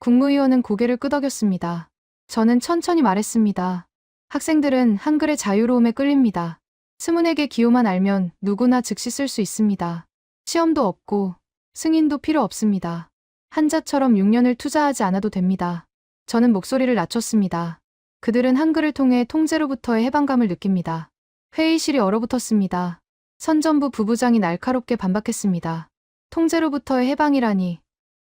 국무위원은 고개를 끄덕였습니다. 저는 천천히 말했습니다. 학생들은 한글의 자유로움에 끌립니다. 스문에게 기호만 알면 누구나 즉시 쓸 수 있습니다. 시험도 없고 승인도 필요 없습니다. 한자처럼 6년을 투자하지 않아도 됩니다. 저는 목소리를 낮췄습니다. 그들은 한글을 통해 통제로부터의 해방감을 느낍니다. 회의실이 얼어붙었습니다. 선전부 부부장이 날카롭게 반박했습니다. 통제로부터의 해방이라니.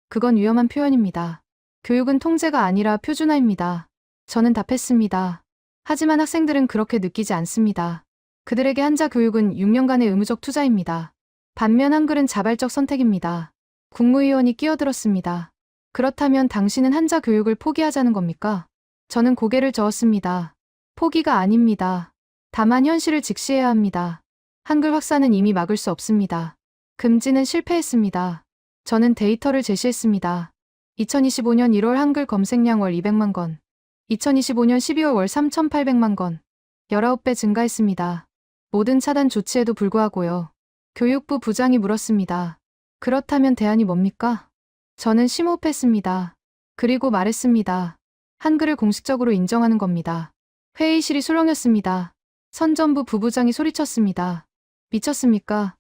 그건 위험한 표현입니다. 교육은 통제가 아니라 표준화입니다. 저는 답했습니다. 하지만 학생들은 그렇게 느끼지 않습니다. 그들에게 한자 교육은 6년간의 의무적 투자입니다. 반면 한글은 자발적 선택입니다. 국무위원이 끼어들었습니다. 그렇다면 당신은 한자 교육을 포기하자는 겁니까? 저는 고개를 저었습니다. 포기가 아닙니다. 다만 현실을 직시해야 합니다. 한글 확산은 이미 막을 수 없습니다. 금지는 실패했습니다. 저는 데이터를 제시했습니다. 2025년 1월 한글 검색량 월 200만 건, 2025년 12월 월 3,800만 건, 19배 증가했습니다. 모든 차단 조치에도 불구하고요. 교육부 부장이 물었습니다. 그렇다면 대안이 뭡니까? 저는 심호흡했습니다. 그리고 말했습니다. 한글을 공식적으로 인정하는 겁니다. 회의실이 술렁였습니다. 선전부 부부장이 소리쳤습니다. 미쳤습니까?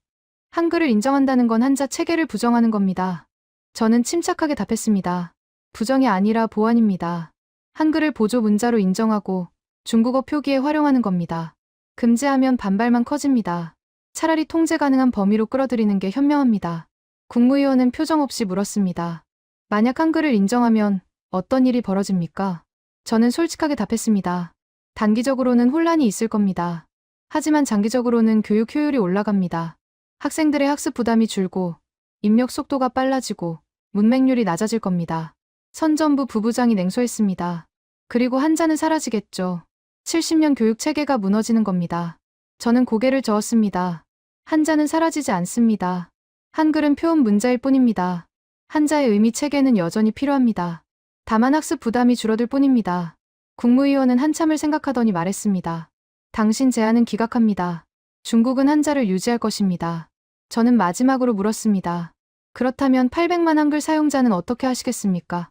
한글을 인정한다는 건 한자 체계를 부정하는 겁니다. 저는 침착하게 답했습니다. 부정이 아니라 보완입니다. 한글을 보조 문자로 인정하고 중국어 표기에 활용하는 겁니다. 금지하면 반발만 커집니다. 차라리 통제 가능한 범위로 끌어들이는 게 현명합니다. 국무위원은 표정 없이 물었습니다. 만약 한글을 인정하면 어떤 일이 벌어집니까? 저는 솔직하게 답했습니다. 단기적으로는 혼란이 있을 겁니다. 하지만 장기적으로는 교육 효율이 올라갑니다. 학생들의 학습 부담이 줄고 입력 속도가 빨라지고 문맹률이 낮아질 겁니다. 선전부 부부장이 냉소했습니다. 그리고 한자는 사라지겠죠. 70년 교육 체계가 무너지는 겁니다. 저는 고개를 저었습니다. 한자는 사라지지 않습니다. 한글은 표현 문자일 뿐입니다. 한자의 의미 체계는 여전히 필요합니다. 다만 학습 부담이 줄어들 뿐입니다. 국무위원은 한참을 생각하더니 말했습니다. 당신 제안은 기각합니다. 중국은 한자를 유지할 것입니다. 저는 마지막으로 물었습니다. 그렇다면 800만 한글 사용자는 어떻게 하시겠습니까?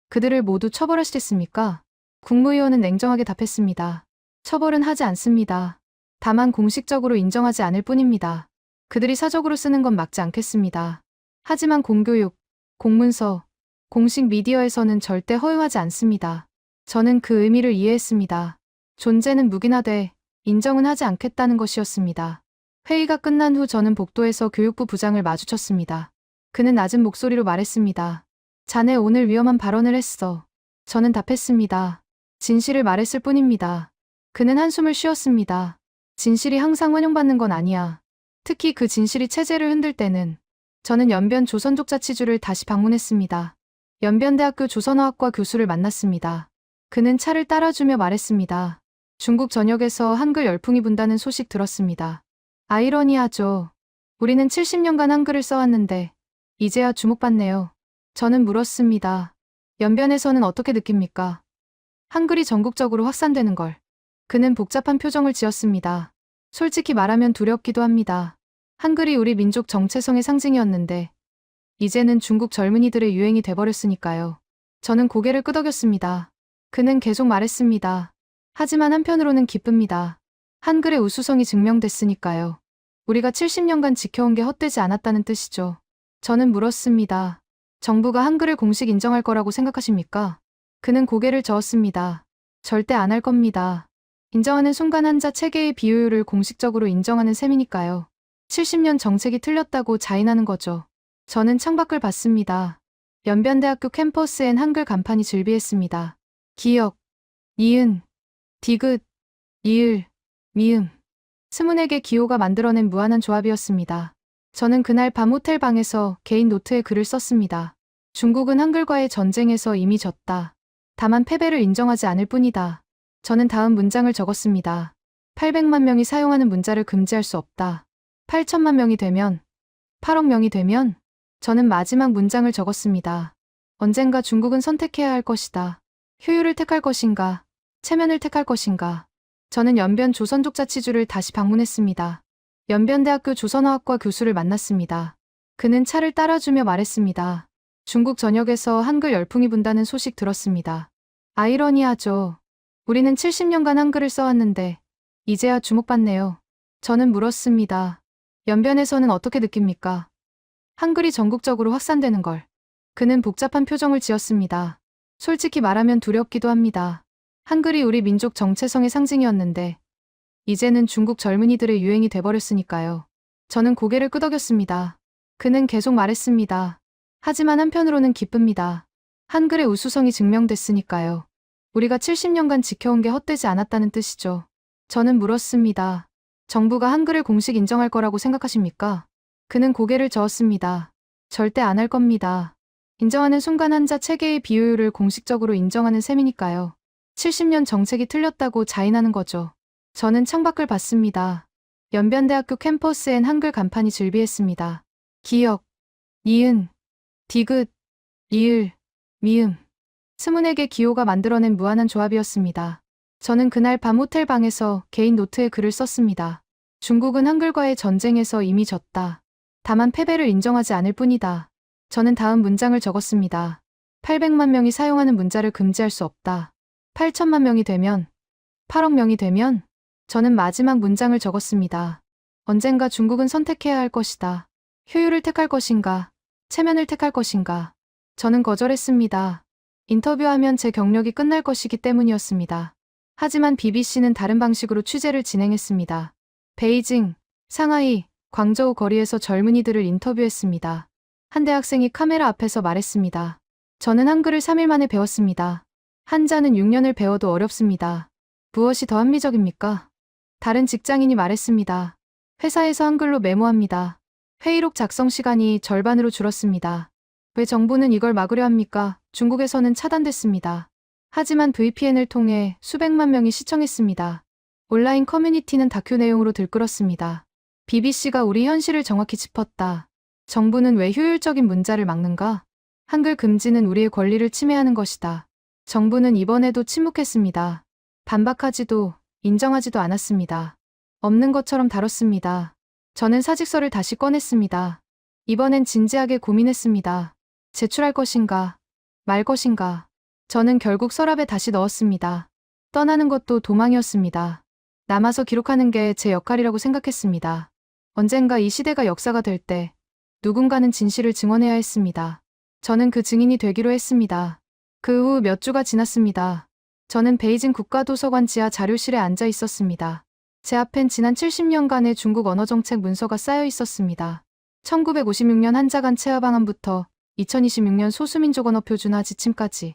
그들을 모두 처벌하시겠습니까? 국무위원은 냉정하게 답했습니다. 처벌은 하지 않습니다. 다만 공식적으로 인정하지 않을 뿐입니다. 그들이 사적으로 쓰는 건 막지 않겠습니다. 하지만 공교육, 공문서, 공식 미디어에서는 절대 허용하지 않습니다. 저는 그 의미를 이해했습니다. 존재는 묵인하되 인정은 하지 않겠다는 것이었습니다. 회의가 끝난 후 저는 복도에서 교육부 부장을 마주쳤습니다. 그는 낮은 목소리로 말했습니다. 자네 오늘 위험한 발언을 했어. 저는 답했습니다. 진실을 말했을 뿐입니다. 그는 한숨을 쉬었습니다. 진실이 항상 환영받는 건 아니야. 특히 그 진실이 체제를 흔들 때는. 저는 연변 조선족자치주를 다시 방문했습니다. 연변대학교 조선어학과 교수를 만났습니다. 그는 차를 따라주며 말했습니다. 중국 전역에서 한글 열풍이 분다는 소식 들었습니다. 아이러니하죠. 우리는 70년간 한글을 써왔는데 이제야 주목받네요. 저는 물었습니다. 연변에서는 어떻게 느낍니까? 한글이 전국적으로 확산되는 걸. 그는 복잡한 표정을 지었습니다. 솔직히 말하면 두렵기도 합니다. 한글이 우리 민족 정체성의 상징이었는데 이제는 중국 젊은이들의 유행이 돼버렸으니까요. 저는 고개를 끄덕였습니다. 그는 계속 말했습니다. 하지만 한편으로는 기쁩니다. 한글의 우수성이 증명됐으니까요. 우리가 70년간 지켜온 게 헛되지 않았다는 뜻이죠. 저는 물었습니다. 정부가 한글을 공식 인정할 거라고 생각하십니까? 그는 고개를 저었습니다. 절대 안 할 겁니다. 인정하는 순간 한자 체계의 비효율을 공식적으로 인정하는 셈이니까요. 70년 정책이 틀렸다고 자인하는 거죠. 저는 창밖을 봤습니다. 연변대학교 캠퍼스엔 한글 간판이 즐비했습니다. 기역, 니은, 디귿, 이을, 미음. 스문에게 기호가 만들어낸 무한한 조합이었습니다. 저는 그날 밤 호텔 방에서 개인 노트에 글을 썼습니다. 중국은 한글과의 전쟁에서 이미 졌다. 다만 패배를 인정하지 않을 뿐이다. 저는 다음 문장을 적었습니다. 800만 명이 사용하는 문자를 금지할 수 없다. 8천만 명이 되면, 8억 명이 되면, 저는 마지막 문장을 적었습니다. 언젠가 중국은 선택해야 할 것이다. 효율을 택할 것인가, 체면을 택할 것인가. 저는 연변 조선족자치주를 다시 방문했습니다. 연변대학교 조선어학과 교수를 만났습니다. 그는 차를 따라주며 말했습니다. 중국 전역에서 한글 열풍이 분다는 소식 들었습니다. 아이러니하죠. 우리는 70년간 한글을 써왔는데 이제야 주목받네요. 저는 물었습니다. 연변에서는 어떻게 느낍니까? 한글이 전국적으로 확산되는 걸. 그는 복잡한 표정을 지었습니다. 솔직히 말하면 두렵기도 합니다. 한글이 우리 민족 정체성의 상징이었는데 이제는 중국 젊은이들의 유행이 돼버렸으니까요. 저는 고개를 끄덕였습니다. 그는 계속 말했습니다. 하지만 한편으로는 기쁩니다. 한글의 우수성이 증명됐으니까요. 우리가 70년간 지켜온 게 헛되지 않았다는 뜻이죠. 저는 물었습니다. 정부가 한글을 공식 인정할 거라고 생각하십니까? 그는 고개를 저었습니다. 절대 안 할 겁니다. 인정하는 순간 한자 체계의 비효율을 공식적으로 인정하는 셈이니까요. 70년 정책이 틀렸다고 자인하는 거죠. 저는 창밖을 봤습니다. 연변대학교 캠퍼스엔 한글 간판이 즐비했습니다. 기역, 니은, 디귿, 리을, 미음. 24개 기호가 만들어낸 무한한 조합이었습니다. 저는 그날 밤 호텔 방에서 개인 노트에 글을 썼습니다. 중국은 한글과의 전쟁에서 이미 졌다. 다만 패배를 인정하지 않을 뿐이다. 저는 다음 문장을 적었습니다. 800만 명이 사용하는 문자를 금지할 수 없다. 8천만 명이 되면, 8억 명이 되면, 저는 마지막 문장을 적었습니다. 언젠가 중국은 선택해야 할 것이다. 효율을 택할 것인가, 체면을 택할 것인가. 저는 거절했습니다. 인터뷰하면 제 경력이 끝날 것이기 때문이었습니다. 하지만 BBC는 다른 방식으로 취재를 진행했습니다. 베이징, 상하이, 광저우 거리에서 젊은이들을 인터뷰했습니다. 한 대학생이 카메라 앞에서 말했습니다. 저는 한글을 3일 만에 배웠습니다. 한자는 6년을 배워도 어렵습니다. 무엇이 더 합리적입니까? 다른 직장인이 말했습니다. 회사에서 한글로 메모합니다. 회의록 작성 시간이 절반으로 줄었습니다. 왜 정부는 이걸 막으려 합니까? 중국에서는 차단됐습니다. 하지만 VPN을 통해 수백만 명이 시청했습니다. 온라인 커뮤니티는 다큐 내용으로 들끓었습니다. BBC가 우리 현실을 정확히 짚었다. 정부는 왜 효율적인 문자를 막는가? 한글 금지는 우리의 권리를 침해하는 것이다. 정부는 이번에도 침묵했습니다. 반박하지도 인정하지도 않았습니다. 없는 것처럼 다뤘습니다. 저는 사직서를 다시 꺼냈습니다. 이번엔 진지하게 고민했습니다. 제출할 것인가, 말 것인가. 저는 결국 서랍에 다시 넣었습니다. 떠나는 것도 도망이었습니다. 남아서 기록하는 게 제 역할이라고 생각했습니다. 언젠가 이 시대가 역사가 될 때 누군가는 진실을 증언해야 했습니다. 저는 그 증인이 되기로 했습니다. 그 후 몇 주가 지났습니다. 저는 베이징 국가도서관 지하 자료실에 앉아 있었습니다. 제 앞엔 지난 70년간의 중국 언어정책 문서가 쌓여 있었습니다. 1956년 한자간 체화 방안부터 2026년 소수민족 언어 표준화 지침까지.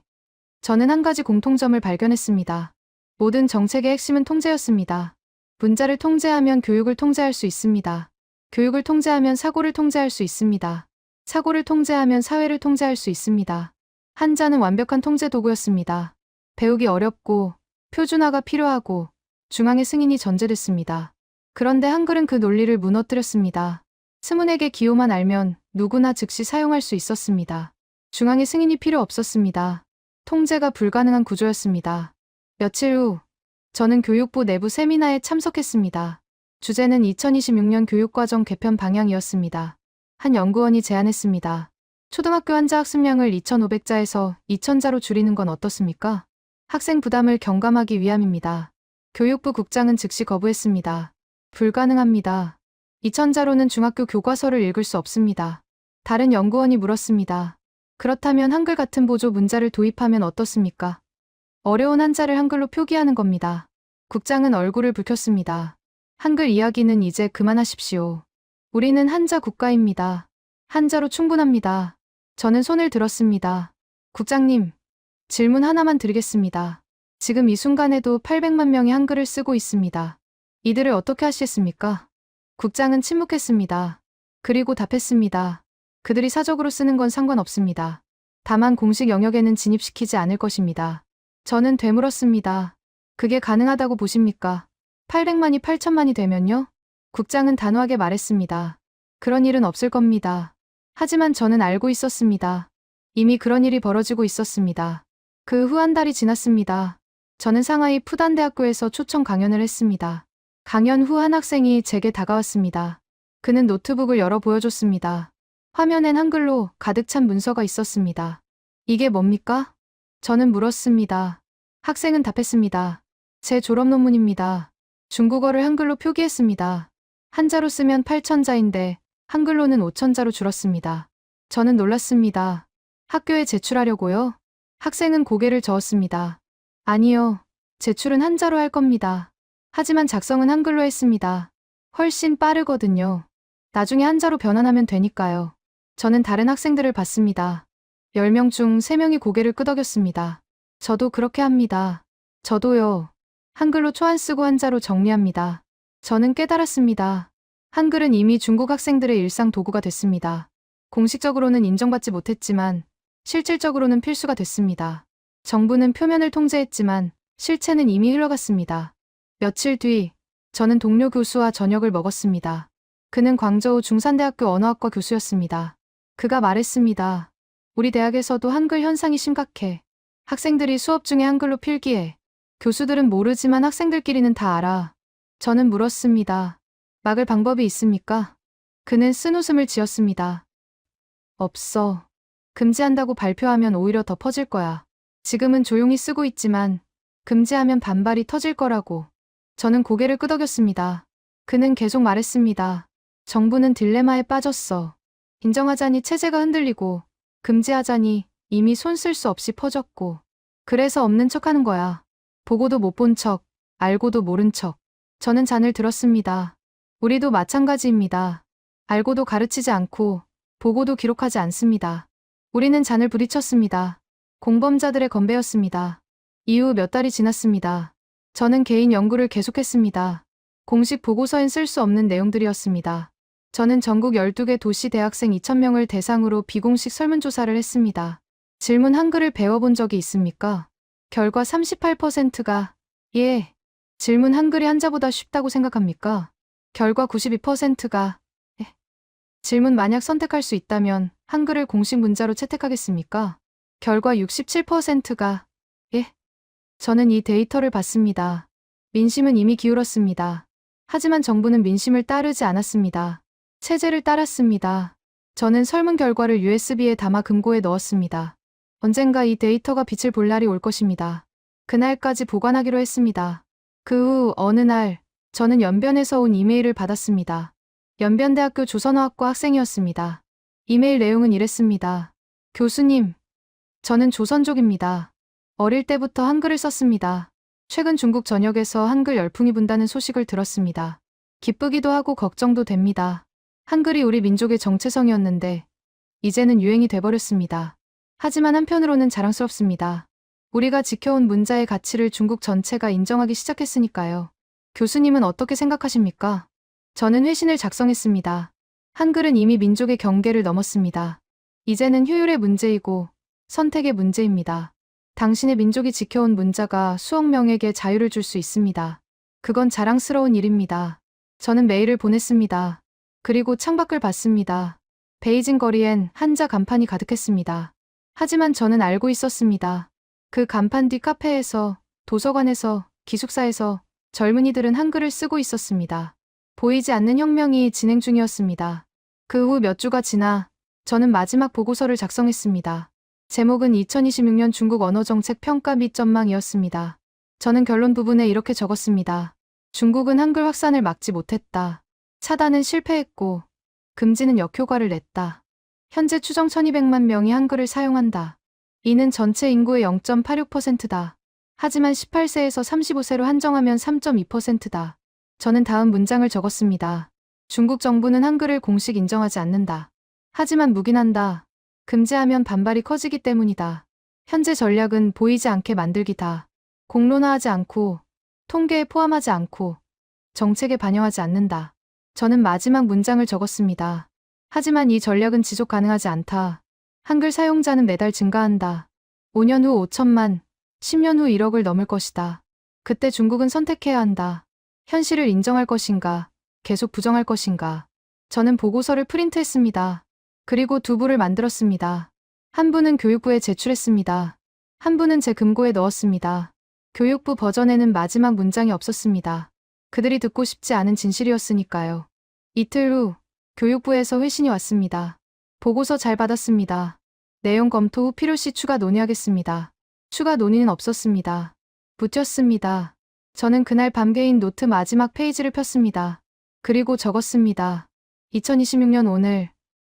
저는 한 가지 공통점을 발견했습니다. 모든 정책의 핵심은 통제였습니다. 문자를 통제하면 교육을 통제할 수 있습니다. 교육을 통제하면 사고를 통제할 수 있습니다. 사고를 통제하면 사회를 통제할 수 있습니다. 한자는 완벽한 통제 도구였습니다. 배우기 어렵고 표준화가 필요하고 중앙의 승인이 전제됐습니다. 그런데 한글은 그 논리를 무너뜨렸습니다. 24개 기호만 알면 누구나 즉시 사용할 수 있었습니다. 중앙의 승인이 필요 없었습니다. 통제가 불가능한 구조였습니다. 며칠 후, 저는 교육부 내부 세미나에 참석했습니다. 주제는 2026년 교육과정 개편 방향이었습니다. 한 연구원이 제안했습니다. 초등학교 한자 학습량을 2,500자에서 2,000자로 줄이는 건 어떻습니까? 학생 부담을 경감하기 위함입니다. 교육부 국장은 즉시 거부했습니다. 불가능합니다. 2,000자로는 중학교 교과서를 읽을 수 없습니다. 다른 연구원이 물었습니다. 그렇다면 한글 같은 보조 문자를 도입하면 어떻습니까? 어려운 한자를 한글로 표기하는 겁니다. 국장은 얼굴을 붉혔습니다. 한글 이야기는 이제 그만하십시오. 우리는 한자 국가입니다. 한자로 충분합니다. 저는 손을 들었습니다. 국장님, 질문 하나만 드리겠습니다. 지금 이 순간에도 800만 명이 한글을 쓰고 있습니다. 이들을 어떻게 하시겠습니까? 국장은 침묵했습니다. 그리고 답했습니다. 그들이 사적으로 쓰는 건 상관없습니다. 다만 공식 영역에는 진입시키지 않을 것입니다. 저는 되물었습니다. 그게 가능하다고 보십니까? 800만이 8천만이 되면요? 국장은 단호하게 말했습니다. 그런 일은 없을 겁니다. 하지만 저는 알고 있었습니다. 이미 그런 일이 벌어지고 있었습니다. 그 후 한 달이 지났습니다. 저는 상하이 푸단대학교에서 초청 강연을 했습니다. 강연 후 한 학생이 제게 다가왔습니다. 그는 노트북을 열어 보여줬습니다. 화면엔 한글로 가득 찬 문서가 있었습니다. 이게 뭡니까? 저는 물었습니다. 학생은 답했습니다. 제 졸업 논문입니다. 중국어를 한글로 표기했습니다. 한자로 쓰면 8천자인데 한글로는 5천자로 줄었습니다. 저는 놀랐습니다. 학교에 제출하려고요? 학생은 고개를 저었습니다. 아니요. 제출은 한자로 할 겁니다. 하지만 작성은 한글로 했습니다. 훨씬 빠르거든요. 나중에 한자로 변환하면 되니까요. 저는 다른 학생들을 봤습니다. 10명 중 3명이 고개를 끄덕였습니다. 저도 그렇게 합니다. 저도요. 한글로 초안 쓰고 한자로 정리합니다. 저는 깨달았습니다. 한글은 이미 중국 학생들의 일상 도구가 됐습니다. 공식적으로는 인정받지 못했지만 실질적으로는 필수가 됐습니다. 정부는 표면을 통제했지만 실체는 이미 흘러갔습니다. 며칠 뒤 저는 동료 교수와 저녁을 먹었습니다. 그는 광저우 중산대학교 언어학과 교수였습니다. 그가 말했습니다. 우리 대학에서도 한글 현상이 심각해. 학생들이 수업 중에 한글로 필기해. 교수들은 모르지만 학생들끼리는 다 알아. 저는 물었습니다. 막을 방법이 있습니까? 그는 쓴웃음을 지었습니다. 없어. 금지한다고 발표하면 오히려 더 퍼질 거야. 지금은 조용히 쓰고 있지만 금지하면 반발이 터질 거라고. 저는 고개를 끄덕였습니다. 그는 계속 말했습니다. 정부는 딜레마에 빠졌어. 인정하자니 체제가 흔들리고 금지하자니 이미 손 쓸 수 없이 퍼졌고 그래서 없는 척하는 거야. 보고도 못 본 척, 알고도 모른 척. 저는 잔을 들었습니다. 우리도 마찬가지입니다. 알고도 가르치지 않고 보고도 기록하지 않습니다. 우리는 잔을 부딪혔습니다. 공범자들의 건배였습니다. 이후 몇 달이 지났습니다. 저는 개인 연구를 계속했습니다. 공식 보고서엔 쓸 수 없는 내용들이었습니다. 저는 전국 12개 도시 대학생 2,000명을 대상으로 비공식 설문조사를 했습니다. 질문 한글을 배워본 적이 있습니까? 결과 38%가 예. 질문 한글이 한자보다 쉽다고 생각합니까? 결과 92%가 예. 질문 만약 선택할 수 있다면 한글을 공식 문자로 채택하겠습니까? 결과 67%가 예. 저는 이 데이터를 봤습니다. 민심은 이미 기울었습니다. 하지만 정부는 민심을 따르지 않았습니다. 체제를 따랐습니다. 저는 설문 결과를 USB에 담아 금고에 넣었습니다. 언젠가 이 데이터가 빛을 볼 날이 올 것입니다. 그날까지 보관하기로 했습니다. 그 후 어느 날 저는 연변에서 온 이메일을 받았습니다. 연변대학교 조선어학과 학생이었습니다. 이메일 내용은 이랬습니다. 교수님, 저는 조선족입니다. 어릴 때부터 한글을 썼습니다. 최근 중국 전역에서 한글 열풍이 분다는 소식을 들었습니다. 기쁘기도 하고 걱정도 됩니다. 한글이 우리 민족의 정체성이었는데 이제는 유행이 돼버렸습니다. 하지만 한편으로는 자랑스럽습니다. 우리가 지켜온 문자의 가치를 중국 전체가 인정하기 시작했으니까요. 교수님은 어떻게 생각하십니까? 저는 회신을 작성했습니다. 한글은 이미 민족의 경계를 넘었습니다. 이제는 효율의 문제이고 선택의 문제입니다. 당신의 민족이 지켜온 문자가 수억 명에게 자유를 줄 수 있습니다. 그건 자랑스러운 일입니다. 저는 메일을 보냈습니다. 그리고 창밖을 봤습니다. 베이징 거리엔 한자 간판이 가득했습니다. 하지만 저는 알고 있었습니다. 그 간판 뒤 카페에서, 도서관에서, 기숙사에서 젊은이들은 한글을 쓰고 있었습니다. 보이지 않는 혁명이 진행 중이었습니다. 그 후 몇 주가 지나 저는 마지막 보고서를 작성했습니다. 제목은 2026년 중국 언어정책 평가 및 전망이었습니다. 저는 결론 부분에 이렇게 적었습니다. 중국은 한글 확산을 막지 못했다. 차단은 실패했고 금지는 역효과를 냈다. 현재 추정 1200만 명이 한글을 사용한다. 이는 전체 인구의 0.86%다. 하지만 18세에서 35세로 한정하면 3.2%다. 저는 다음 문장을 적었습니다. 중국 정부는 한글을 공식 인정하지 않는다. 하지만 묵인한다. 금지하면 반발이 커지기 때문이다. 현재 전략은 보이지 않게 만들기다. 공론화하지 않고, 통계에 포함하지 않고, 정책에 반영하지 않는다. 저는 마지막 문장을 적었습니다. 하지만 이 전략은 지속 가능하지 않다. 한글 사용자는 매달 증가한다. 5년 후 5천만, 10년 후 1억을 넘을 것이다. 그때 중국은 선택해야 한다. 현실을 인정할 것인가, 계속 부정할 것인가. 저는 보고서를 프린트했습니다. 그리고 두 부를 만들었습니다. 한 부는 교육부에 제출했습니다. 한 부는 제 금고에 넣었습니다. 교육부 버전에는 마지막 문장이 없었습니다. 그들이 듣고 싶지 않은 진실이었으니까요. 이틀 후 교육부에서 회신이 왔습니다. 보고서 잘 받았습니다. 내용 검토 후 필요시 추가 논의하겠습니다. 추가 논의는 없었습니다. 묻혔습니다. 저는 그날 밤 개인 노트 마지막 페이지를 폈습니다. 그리고 적었습니다. 2026년 오늘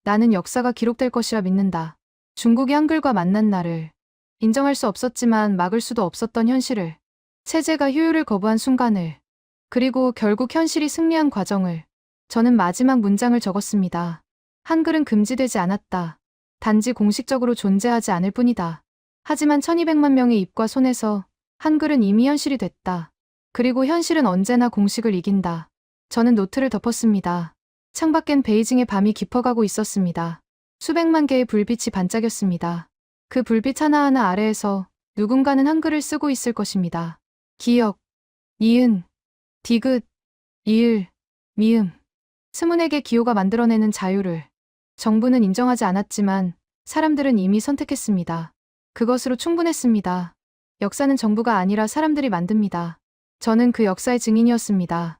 나는 역사가 기록될 것이라 믿는다. 중국이 한글과 만난 날을 인정할 수 없었지만 막을 수도 없었던 현실을, 체제가 효율을 거부한 순간을, 그리고 결국 현실이 승리한 과정을. 저는 마지막 문장을 적었습니다. 한글은 금지되지 않았다. 단지 공식적으로 존재하지 않을 뿐이다. 하지만 1200만 명의 입과 손에서 한글은 이미 현실이 됐다. 그리고 현실은 언제나 공식을 이긴다. 저는 노트를 덮었습니다. 창밖엔 베이징의 밤이 깊어가고 있었습니다. 수백만 개의 불빛이 반짝였습니다. 그 불빛 하나하나 아래에서 누군가는 한글을 쓰고 있을 것입니다. 기역, 니은, 디귿, 이을, 미음. 24개 기호가 만들어내는 자유를 정부는 인정하지 않았지만 사람들은 이미 선택했습니다. 그것으로 충분했습니다. 역사는 정부가 아니라 사람들이 만듭니다. 저는 그 역사의 증인이었습니다.